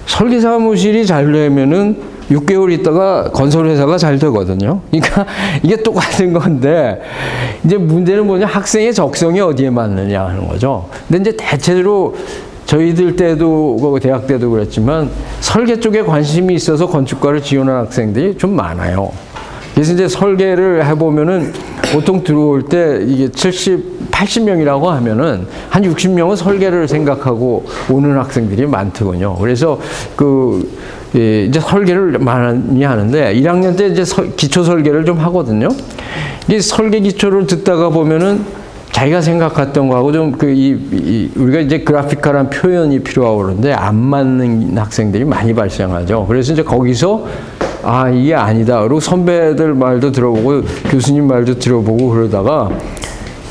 설계 사무실이 잘 되면은 6개월 있다가 건설회사가 잘 되거든요. 그러니까 이게 똑같은 건데, 이제 문제는 뭐냐, 학생의 적성이 어디에 맞느냐 하는 거죠. 근데 이제 대체로 저희들 때도, 대학 때도 그랬지만, 설계 쪽에 관심이 있어서 건축과를 지원한 학생들이 좀 많아요. 그래서 이제 설계를 해보면은 보통 들어올 때 이게 80명이라고 하면은 한 60명은 설계를 생각하고 오는 학생들이 많더군요. 그래서 이제 설계를 많이 하는데 1학년 때 이제 기초 설계를 좀 하거든요. 이 설계 기초를 듣다가 보면은 자기가 생각했던 거하고 좀 우리가 이제 그래픽화란 표현이 필요하고 그러는데 안 맞는 학생들이 많이 발생하죠. 그래서 이제 거기서 이게 아니다. 그리고 선배들 말도 들어보고 교수님 말도 들어보고 그러다가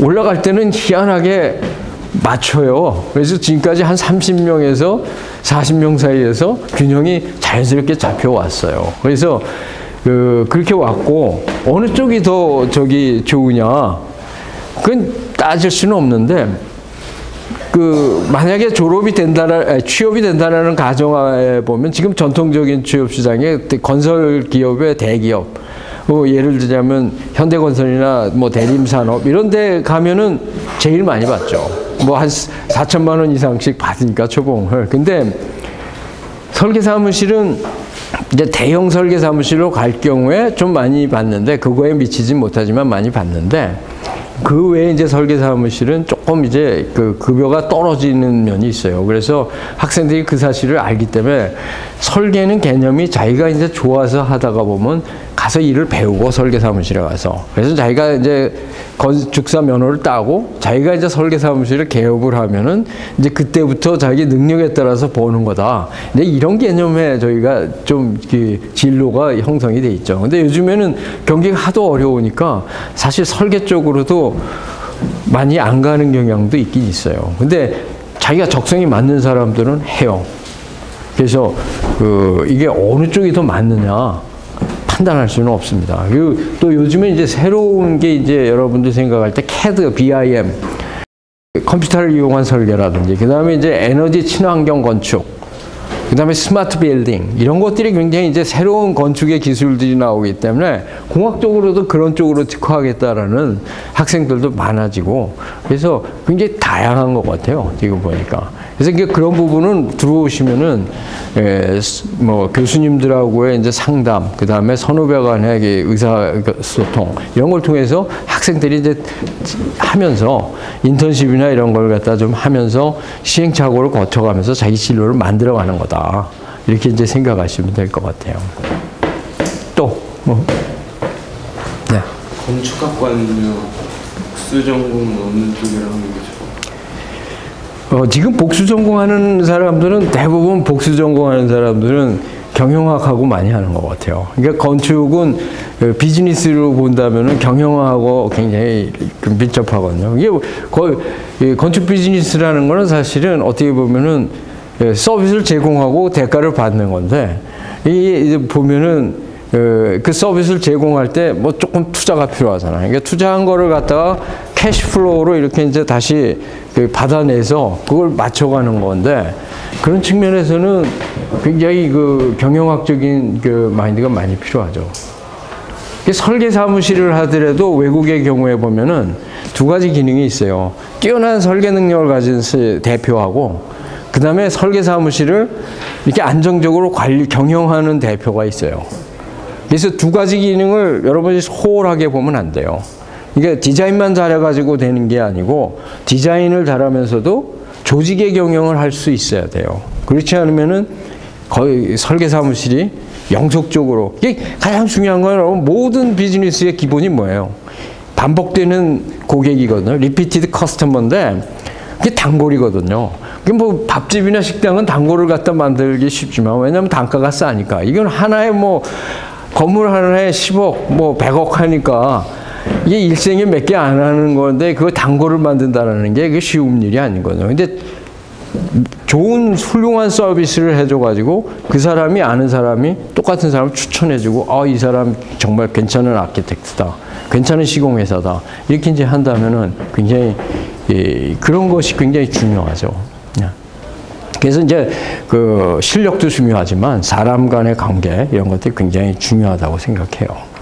올라갈 때는 희한하게 맞춰요. 그래서 지금까지 한 30명에서 40명 사이에서 균형이 자연스럽게 잡혀왔어요. 그래서 그렇게 왔고, 어느 쪽이 더 좋으냐, 그건 따질 수는 없는데, 만약에 취업이 된다라는 가정하에 보면 지금 전통적인 취업 시장에 건설 기업의 대기업, 예를 들자면 현대건설이나 대림산업 이런 데 가면은 제일 많이 받죠. 한 4천만 원 이상씩 받으니까 초봉을. 근데 설계사무실은 이제 대형 설계사무실로 갈 경우에 좀 많이 받는데, 그거에 미치진 못하지만 많이 받는데, 그 외에 이제 설계사무실은 조금 이제 급여가 떨어지는 면이 있어요. 그래서 학생들이 그 사실을 알기 때문에 설계는 개념이 자기가 이제 좋아서 하다가 보면 가서 일을 배우고, 설계사무실에 가서. 그래서 자기가 이제 건축사 면허를 따고 자기가 이제 설계사무실을 개업을 하면은 이제 그때부터 자기 능력에 따라서 버는 거다. 근데 이런 개념에 저희가 좀 진로가 형성이 돼 있죠. 근데 요즘에는 경기가 하도 어려우니까 사실 설계 쪽으로도 많이 안 가는 경향도 있긴 있어요. 근데 자기가 적성이 맞는 사람들은 해요. 그래서 이게 어느 쪽이 더 맞느냐 판단할 수는 없습니다. 그리고 또 요즘에 이제 새로운 게 이제 여러분들 생각할 때 CAD, BIM, 컴퓨터를 이용한 설계라든지, 그 다음에 이제 에너지 친환경 건축, 그 다음에 스마트 빌딩, 이런 것들이 굉장히 이제 새로운 건축의 기술들이 나오기 때문에 공학적으로도 그런 쪽으로 특화하겠다라는 학생들도 많아지고, 그래서 굉장히 다양한 것 같아요, 지금 보니까. 그래서 그런 부분은 들어오시면은 교수님들하고의 이제 상담, 그 다음에 선후배 간의 의사소통 이런 걸 통해서 학생들이 이제 하면서 인턴십이나 이런 걸 갖다 좀 하면서 시행착오를 거쳐가면서 자기 진로를 만들어가는 거다. 이렇게 이제 생각하시면 될 것 같아요. 또 네. 건축학과는요, 복수 전공은 어느 쪽이라 하는 거죠? 지금 복수 전공하는 사람들은, 대부분 복수 전공하는 사람들은 경영학하고 많이 하는 것 같아요. 그러니까 건축은 비즈니스로 본다면은 경영하고 굉장히 밀접하거든요. 이게 거의 건축 비즈니스라는 거는 사실은 어떻게 보면은 서비스를 제공하고 대가를 받는 건데, 이게 보면은 그 서비스를 제공할 때 조금 투자가 필요하잖아요. 그러니까 투자한 거를 갖다가 캐시플로우로 이렇게 이제 다시 받아내서 그걸 맞춰가는 건데, 그런 측면에서는 굉장히 경영학적인 마인드가 많이 필요하죠. 설계 사무실을 하더라도 외국의 경우에 보면은 두 가지 기능이 있어요. 뛰어난 설계 능력을 가진 대표하고, 그 다음에 설계 사무실을 이렇게 안정적으로 경영하는 대표가 있어요. 그래서 두 가지 기능을 여러분이 소홀하게 보면 안 돼요. 이게 디자인만 잘해가지고 되는 게 아니고, 디자인을 잘하면서도 조직의 경영을 할 수 있어야 돼요. 그렇지 않으면은 거의 설계 사무실이 영속적으로, 이게 가장 중요한 건 모든 비즈니스의 기본이 뭐예요? 반복되는 고객이거든요. 리피티드 커스터머인데 그게 단골이거든요. 뭐 밥집이나 식당은 단골을 갖다 만들기 쉽지만 왜냐하면 단가가 싸니까 이건 하나에 뭐 건물 하나에 10억 뭐 100억 하니까 이게 일생에 몇 개 안 하는 건데 그거 단골을 만든다라는 게 그게 쉬운 일이 아니거든요. 근데 좋은 훌륭한 서비스를 해줘가지고 그 사람이 아는 사람이 똑같은 사람을 추천해주고 이 사람 정말 괜찮은 아키텍트다, 괜찮은 시공회사다 이렇게 이제 한다면은 굉장히 그런 것이 굉장히 중요하죠. 그래서 이제 그 실력도 중요하지만 사람 간의 관계 이런 것들이 굉장히 중요하다고 생각해요.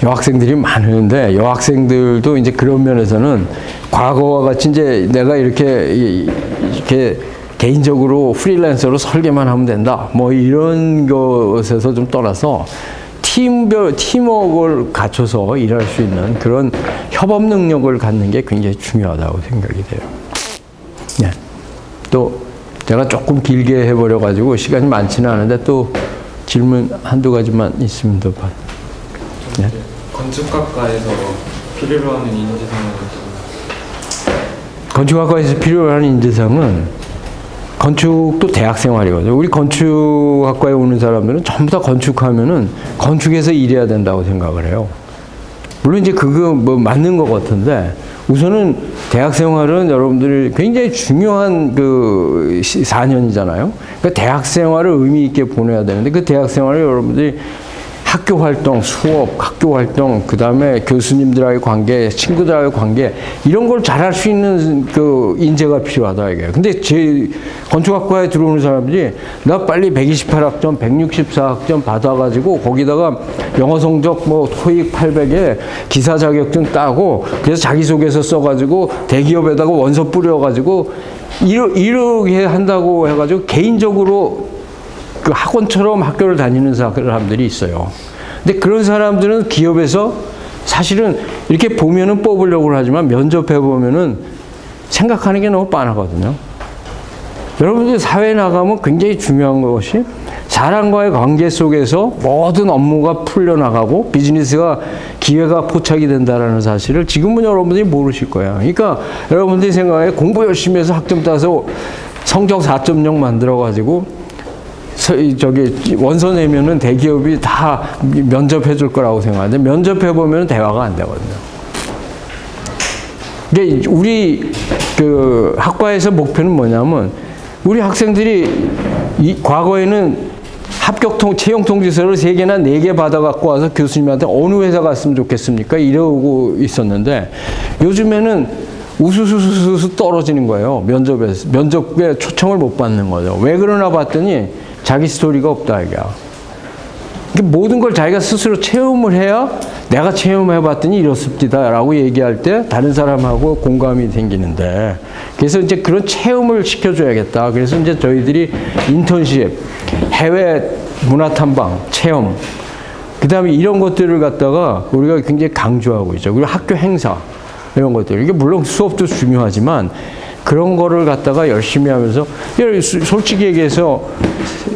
여학생들이 많은데 여학생들도 이제 그런 면에서는 과거와 같이 이제 내가 이렇게 개인적으로 프리랜서로 설계만 하면 된다 뭐 이런 것에서 좀 떠나서 팀워크를 갖춰서 일할 수 있는 그런 협업 능력을 갖는 게 굉장히 중요하다고 생각이 돼요. 네. 또 제가 조금 길게 해버려 가지고 시간이 많지는 않은데 또 질문 한두 가지만 있으면 더 봐. 네. 건축학과에서 필요로 하는 인재상은 건축학과에서 필요로 하는 인재상은 건축도 대학 생활이거든요. 우리 건축학과에 오는 사람들은 전부 다 건축하면은 건축에서 일해야 된다고 생각을 해요. 물론 이제 그거 뭐 맞는 것 같은데 우선은 대학 생활은 여러분들이 굉장히 중요한 그 4년이잖아요. 그러니까 대학 생활을 의미 있게 보내야 되는데 그 대학 생활을 여러분들이 학교 활동, 수업, 학교 활동, 그 다음에 교수님들과의 관계, 친구들과의 관계 이런 걸 잘할 수 있는 그 인재가 필요하다 이게. 근데 제 건축학과에 들어오는 사람들이 나 빨리 128학점, 164학점 받아가지고 거기다가 영어 성적 뭐 토익 800에 기사 자격증 따고 그래서 자기소개서 써가지고 대기업에다가 원서 뿌려가지고 이렇게 한다고 해가지고 개인적으로 그 학원처럼 학교를 다니는 사람들이 있어요. 근데 그런 사람들은 기업에서 사실은 이렇게 보면은 뽑으려고 하지만 면접해 보면은 생각하는 게 너무 빤하거든요. 여러분들 사회에 나가면 굉장히 중요한 것이 사람과의 관계 속에서 모든 업무가 풀려나가고 비즈니스가 기회가 포착이 된다는 사실을 지금은 여러분들이 모르실 거예요. 그러니까 여러분들이 생각해 공부 열심히 해서 학점 따서 성적 4.0 만들어가지고 저기 원서 내면은 대기업이 다 면접해 줄 거라고 생각하는데 면접해 보면 대화가 안 되거든요. 이게 우리 그 학과에서 목표는 뭐냐면 우리 학생들이 과거에는 채용 통지서를 3개나 4개 받아 갖고 와서 교수님한테 어느 회사 갔으면 좋겠습니까? 이러고 있었는데 요즘에는 우수수수수 떨어지는 거예요. 면접에 초청을 못 받는 거죠. 왜 그러나 봤더니 자기 스토리가 없다 이거야. 모든 걸 자기가 스스로 체험을 해야 내가 체험해봤더니 이렇습니다 라고 얘기할 때 다른 사람하고 공감이 생기는데 그래서 이제 그런 체험을 시켜줘야겠다. 그래서 이제 저희들이 인턴십, 해외 문화탐방, 체험 그 다음에 이런 것들을 갖다가 우리가 굉장히 강조하고 있죠. 그리고 학교 행사 이런 것들. 이게 물론 수업도 중요하지만 그런 거를 갖다가 열심히 하면서 솔직히 얘기해서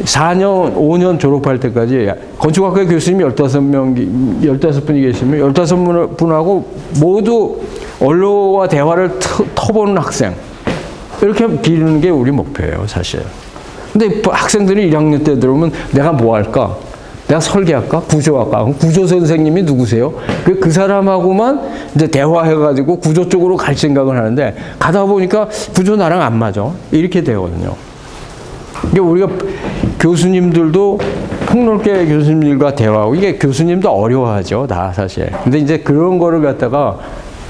4년, 5년 졸업할 때까지 건축학과 교수님이 15분이 계시면 15분하고 모두 언론과 대화를 터보는 학생 이렇게 기르는 게 우리 목표예요, 사실. 근데 학생들이 1학년 때 들어오면 내가 뭐 할까? 내가 설계할까? 구조할까? 그럼 구조 선생님이 누구세요? 그 사람하고만 이제 대화해가지고 구조 쪽으로 갈 생각을 하는데 가다 보니까 구조 나랑 안 맞아. 이렇게 되거든요. 그러니까 우리가 교수님들도 폭넓게 교수님들과 대화하고 이게 교수님도 어려워하죠. 다 사실. 근데 이제 그런 거를 갖다가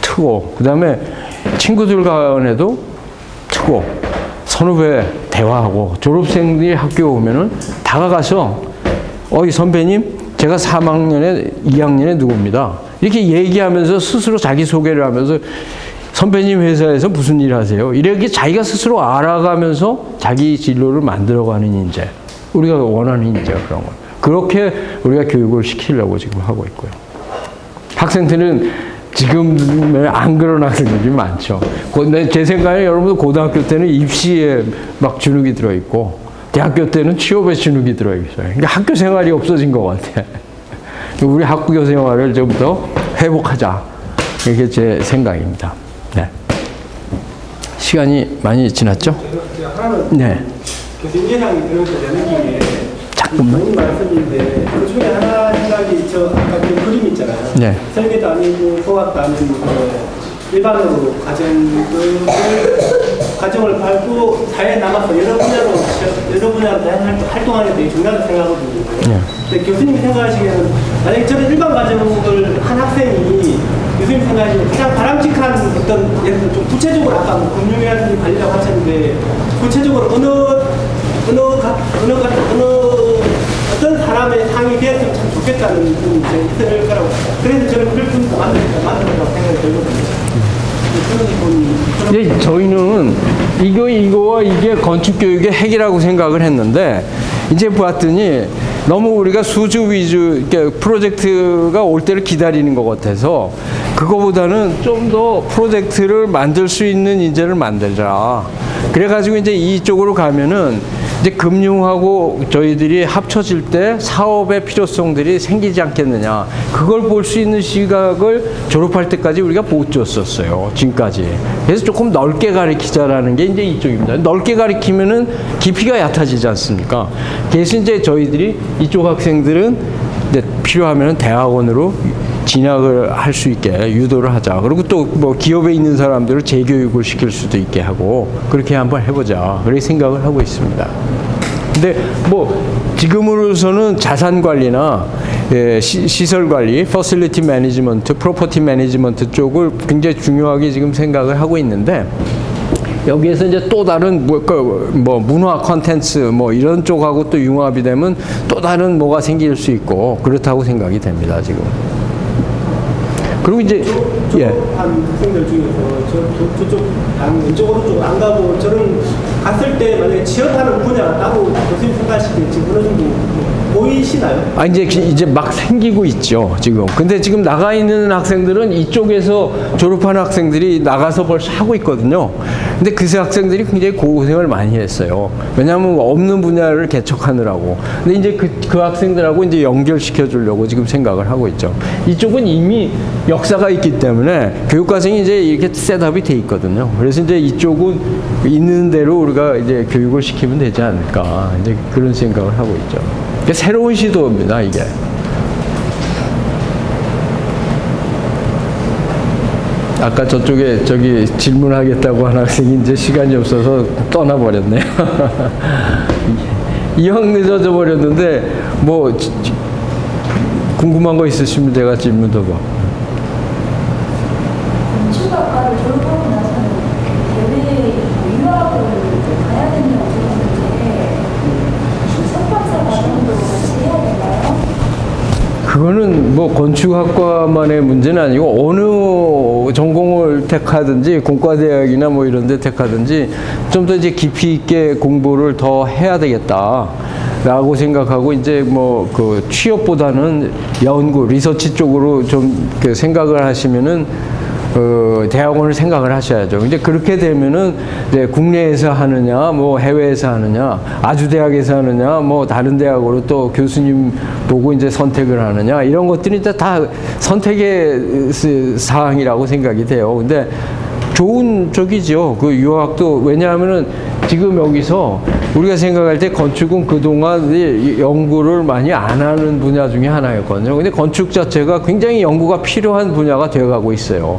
트고 그 다음에 친구들 간에도 트고 선후배 대화하고 졸업생들이 학교 오면은 다가가서 이 선배님 제가 3학년에 2학년에 누구입니다. 이렇게 얘기하면서 스스로 자기소개를 하면서 선배님 회사에서 무슨 일 하세요? 이렇게 자기가 스스로 알아가면서 자기 진로를 만들어가는 인재. 우리가 원하는 인재가 그런 거예요. 그렇게 우리가 교육을 시키려고 지금 하고 있고요. 학생들은 지금은 안 그런 학생들이 많죠. 제 생각에 여러분들 고등학교 때는 입시에 막 주눅이 들어있고 대학교 때는 취업에 주눅이 들어있어요. 그러니까 학교 생활이 없어진 것 같아. 우리 학교 생활을 좀 더 회복하자. 이게 제 생각입니다. 네. 시간이 많이 지났죠? 하나는 네. 교수님 예상이 들으면서 내 느낌에 잠깐만. 좋은 말씀인데 그 중에 하나 생각이 저 아까 그 그림 있잖아요. 네. 설계도 아니고 소각도 아니고 일반으로 가정을 밟고 사회에 남아서 여러 분야로 다양한 활동하는 게 되게 중요하다고 생각하거든요. 네. 근데 교수님이 생각하시기에는 만약에 저는 일반 과정을 한 학생이 교수님 생각하시기에 가장 바람직한 어떤 예를 들어 좀 구체적으로 아까 뭐 금융이라든지 관리라고 하셨는데 구체적으로 어떤 사람의 상이 되었으면 참 좋겠다는 좀 있을 거라고. 그래서 저는 그걸 좀 만들었다고 생각이 들거든요. 네, 저희는 이거와 이게 건축 교육의 핵이라고 생각을 했는데 이제 보았더니 너무 우리가 수주 위주 프로젝트가 올 때를 기다리는 것 같아서 그거보다는 좀 더 프로젝트를 만들 수 있는 인재를 만들자. 그래가지고 이제 이쪽으로 가면은 이제 금융하고 저희들이 합쳐질 때 사업의 필요성들이 생기지 않겠느냐. 그걸 볼 수 있는 시각을 졸업할 때까지 우리가 못 줬었어요. 지금까지. 그래서 조금 넓게 가르치자라는 게 이제 이쪽입니다. 넓게 가르치면은 깊이가 얕아지지 않습니까? 그래서 이제 저희들이 이쪽 학생들은 이제 필요하면은 대학원으로 진학을 할 수 있게 유도를 하자. 그리고 또 뭐 기업에 있는 사람들을 재교육을 시킬 수도 있게 하고 그렇게 한번 해보자. 그렇게 생각을 하고 있습니다. 근데 뭐 지금으로서는 자산 관리나 시설 관리, facility management, property management 쪽을 굉장히 중요하게 지금 생각을 하고 있는데 여기에서 이제 또 다른 뭐 문화 콘텐츠 뭐 이런 쪽하고 또 융합이 되면 또 다른 뭐가 생길 수 있고 그렇다고 생각이 됩니다, 지금. 그리고 이제 한 학생들 중에서 저쪽 왼쪽으로 좀 안 가고 저는 갔을 때 만약에 취업하는 분야가 따로 교수님 생각하시기에 지금 어느 정도 보이시나요? 아 이제 막 생기고 있죠, 지금. 근데 지금 나가 있는 학생들은 이쪽에서 졸업하는 학생들이 나가서 벌써 하고 있거든요. 근데 그 학생들이 굉장히 고생을 많이 했어요. 왜냐하면 없는 분야를 개척하느라고. 근데 이제 그 학생들하고 이제 연결시켜 주려고 지금 생각을 하고 있죠. 이쪽은 이미 역사가 있기 때문에 교육과정이 이제 이렇게 셋업이 돼 있거든요. 그래서 이제 이쪽은 있는 대로 우리가 이제 교육을 시키면 되지 않을까. 이제 그런 생각을 하고 있죠. 새로운 시도입니다, 이게. 아까 저쪽에 질문하겠다고 한 학생이 이제 시간이 없어서 떠나버렸네요. 이왕 늦어져 버렸는데 뭐 궁금한 거 있으시면 제가 질문 더 봐. 건축학과를 졸업하고 나서는 대외 유학을 가야 된다고 들었는데 석박사 과정도 같이 해야 되나요? 그거는 뭐 건축학과만의 문제는 아니고 어느 전공을 택하든지 공과대학이나 뭐 이런 데 택하든지 좀 더 이제 깊이 있게 공부를 더 해야 되겠다. 라고 생각하고 이제 뭐 그 취업보다는 연구, 리서치 쪽으로 좀 생각을 하시면은 대학원을 생각을 하셔야죠. 이제 그렇게 되면은 이제 국내에서 하느냐, 뭐 해외에서 하느냐, 아주대학에서 하느냐, 뭐 다른 대학으로 또 교수님 보고 이제 선택을 하느냐, 이런 것들이 이제 다 선택의 사항이라고 생각이 돼요. 근데 좋은 쪽이죠. 그 유학도. 왜냐하면은 지금 여기서 우리가 생각할 때 건축은 그동안 연구를 많이 안 하는 분야 중에 하나였거든요. 근데 건축 자체가 굉장히 연구가 필요한 분야가 되어가고 있어요.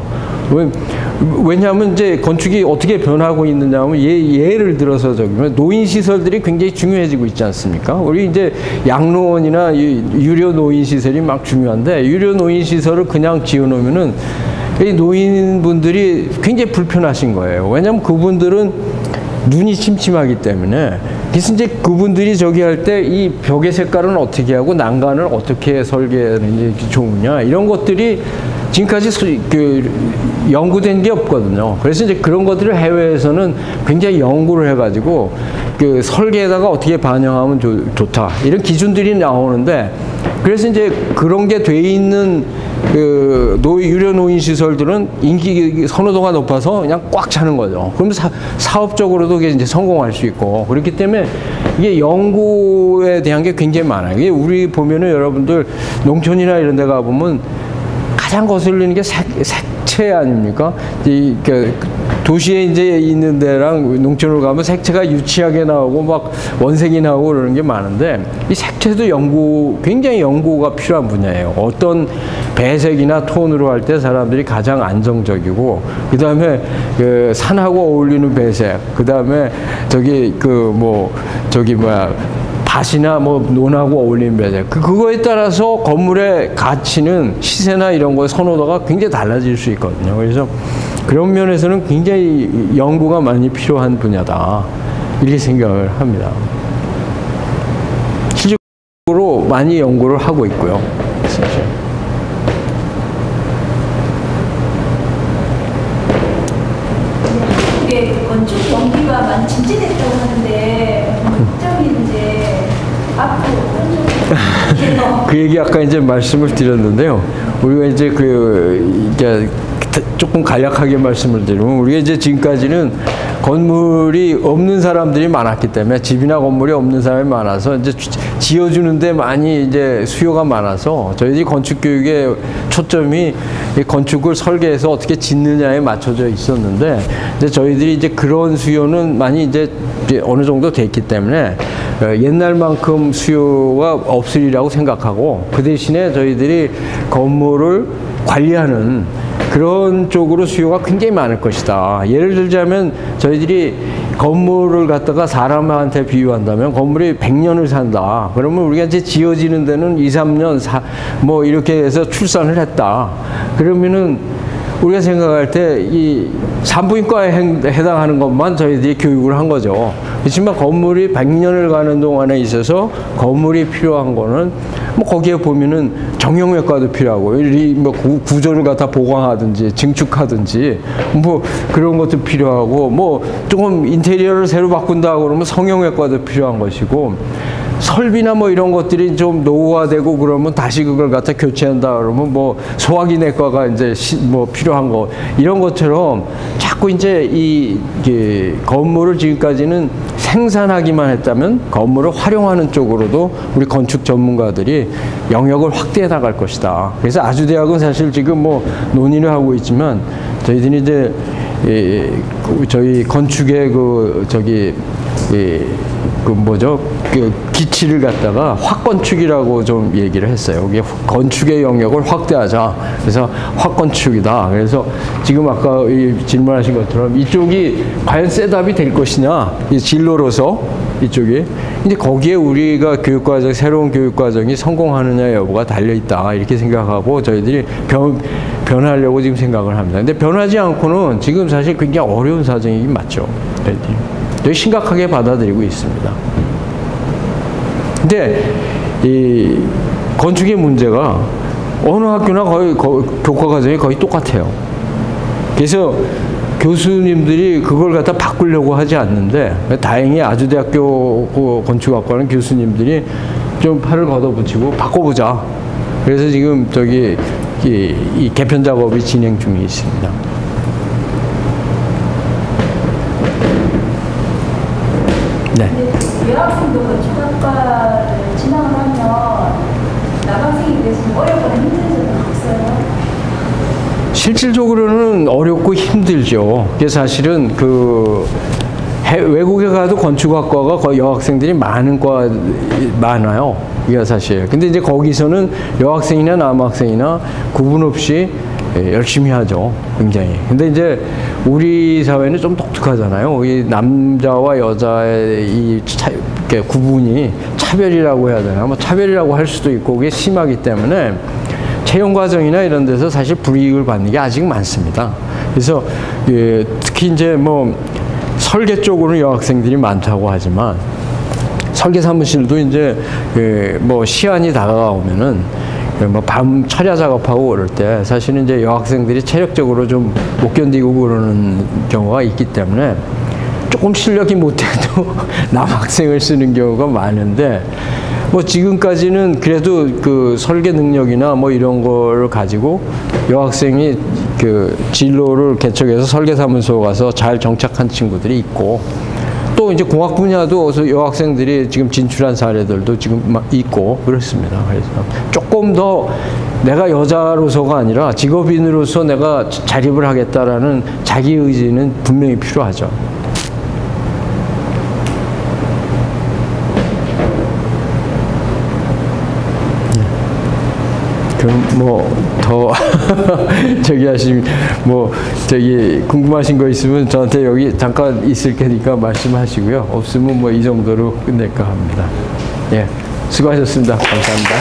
왜냐하면 이제 건축이 어떻게 변하고 있느냐 하면 예를 들어서 노인 시설들이 굉장히 중요해지고 있지 않습니까? 우리 이제 양로원이나 유료 노인 시설이 막 중요한데 유료 노인 시설을 그냥 지어놓으면은 이 노인분들이 굉장히 불편하신 거예요. 왜냐하면 그분들은 눈이 침침하기 때문에. 그래서 이제 그분들이 저기 할 때 이 벽의 색깔은 어떻게 하고 난간을 어떻게 설계하는 게 좋으냐, 이런 것들이 지금까지 연구된 게 없거든요. 그래서 이제 그런 것들을 해외에서는 굉장히 연구를 해가지고 그 설계에다가 어떻게 반영하면 좋다, 이런 기준들이 나오는데, 그래서 이제 그런 게 돼 있는 그 유료 노인 시설들은 인기 선호도가 높아서 그냥 꽉 차는 거죠. 그럼 사업적으로도 이제 성공할 수 있고, 그렇기 때문에 이게 연구에 대한 게 굉장히 많아요. 이게 우리 보면은 여러분들 농촌이나 이런 데 가보면 가장 거슬리는 게 색채 아닙니까? 도시에 이제 있는 데랑 농촌으로 가면 색채가 유치하게 나오고 막 원색이 나오고 그러는 게 많은데 이 색채도 굉장히 연구가 필요한 분야예요. 어떤 배색이나 톤으로 할 때 사람들이 가장 안정적이고 그 다음에 그 산하고 어울리는 배색, 그 다음에 밭이나 뭐 논하고 어울리는 배색, 그거에 따라서 건물의 가치는 시세나 이런 거의 선호도가 굉장히 달라질 수 있거든요. 그래서 그런 면에서는 굉장히 연구가 많이 필요한 분야다 이렇게 생각을 합니다. 실질적으로 많이 연구를 하고 있고요. 사실. 한국의 건축 연기가 많이 진지됐다고 하는데 걱정이 이제 앞으로 어떤 그 얘기 아까 이제 말씀을 드렸는데요. 우리가 이제 이게 조금 간략하게 말씀을 드리면 우리가 이제 지금까지는 건물이 없는 사람들이 많았기 때문에 집이나 건물이 없는 사람이 많아서 이제 지어주는데 많이 이제 수요가 많아서 저희들이 건축 교육의 초점이 이 건축을 설계해서 어떻게 짓느냐에 맞춰져 있었는데 이제 저희들이 이제 그런 수요는 많이 이제 어느 정도 됐기 때문에 옛날만큼 수요가 없으리라고 생각하고 그 대신에 저희들이 건물을 관리하는 그런 쪽으로 수요가 굉장히 많을 것이다. 예를 들자면 저희들이 건물을 갖다가 사람한테 비유한다면 건물이 100년을 산다. 그러면 우리가 이제 지어지는 데는 2, 3년, 뭐 이렇게 해서 출산을 했다. 그러면은 우리가 생각할 때 이 산부인과에 해당하는 것만 저희들이 교육을 한 거죠. 그렇지만 건물이 100년을 가는 동안에 있어서 건물이 필요한 거는 뭐 거기에 보면은 정형외과도 필요하고 뭐 구조를 갖다 보강하든지 증축하든지 뭐 그런 것도 필요하고 뭐 조금 인테리어를 새로 바꾼다 그러면 성형외과도 필요한 것이고 설비나 뭐 이런 것들이 좀 노후화되고 그러면 다시 그걸 갖다 교체한다 그러면 뭐 소화기 내과가 이제 뭐 필요한 거 이런 것처럼 자꾸 이제 이게 건물을 지금까지는 생산하기만 했다면 건물을 활용하는 쪽으로도 우리 건축 전문가들이 영역을 확대해 나갈 것이다. 그래서 아주대학은 사실 지금 뭐 논의를 하고 있지만 저희들이 이제 저희 건축의 기치를 갖다가 확건축이라고 좀 얘기를 했어요. 이게 건축의 영역을 확대하자. 그래서 확건축이다. 그래서 지금 아까 질문하신 것처럼 이쪽이 과연 셋업이 될 것이냐, 이 진로로서 이쪽이 이제 거기에 우리가 교육과정, 새로운 교육과정이 성공하느냐 여부가 달려 있다 이렇게 생각하고 저희들이 변하려고 지금 생각을 합니다. 근데 변하지 않고는 지금 사실 굉장히 어려운 사정이긴 맞죠. 저희들이 되게 심각하게 받아들이고 있습니다. 근데 이 건축의 문제가 어느 학교나 거의 교과 과정이 거의 똑같아요. 그래서 교수님들이 그걸 갖다 바꾸려고 하지 않는데 다행히 아주대학교 건축학과는 교수님들이 좀 팔을 걷어붙이고 바꿔보자. 그래서 지금 이 개편 작업이 진행 중에 있습니다. 네. 여학생도 건축학과를 진학을 하면 남학생이 돼서 어렵거나 힘든 점은 없어요? 실질적으로는 어렵고 힘들죠. 그래서 사실은 외국에 가도 건축학과가 거의 여학생들이 많아요. 이게 사실. 근데 이제 거기서는 여학생이나 남학생이나 구분 없이 열심히 하죠. 굉장히. 근데 이제 우리 사회는 좀 독특하잖아요. 이 남자와 여자의 이 구분이 차별이라고 해야 되나? 뭐 차별이라고 할 수도 있고 그게 심하기 때문에 채용 과정이나 이런 데서 사실 불이익을 받는 게 아직 많습니다. 그래서 특히 이제 뭐 설계 쪽으로는 여학생들이 많다고 하지만 설계 사무실도 이제 뭐 시한이 다가오면은 뭐 밤 철야 작업하고 그럴 때 사실은 이제 여학생들이 체력적으로 좀 못 견디고 그러는 경우가 있기 때문에 조금 실력이 못해도 남학생을 쓰는 경우가 많은데 뭐 지금까지는 그래도 그 설계 능력이나 뭐 이런 거를 가지고 여학생이 진로를 개척해서 설계사무소 가서 잘 정착한 친구들이 있고 또 이제 공학 분야도 여학생들이 지금 진출한 사례들도 지금 막 있고 그렇습니다. 그래서 조금 더 내가 여자로서가 아니라 직업인으로서 내가 자립을 하겠다라는 자기 의지는 분명히 필요하죠. 그럼 뭐 더 저기 궁금하신 거 있으면 저한테 여기 잠깐 있을 테니까 말씀하시고요. 없으면 뭐 이 정도로 끝낼까 합니다. 예, 수고하셨습니다. 감사합니다.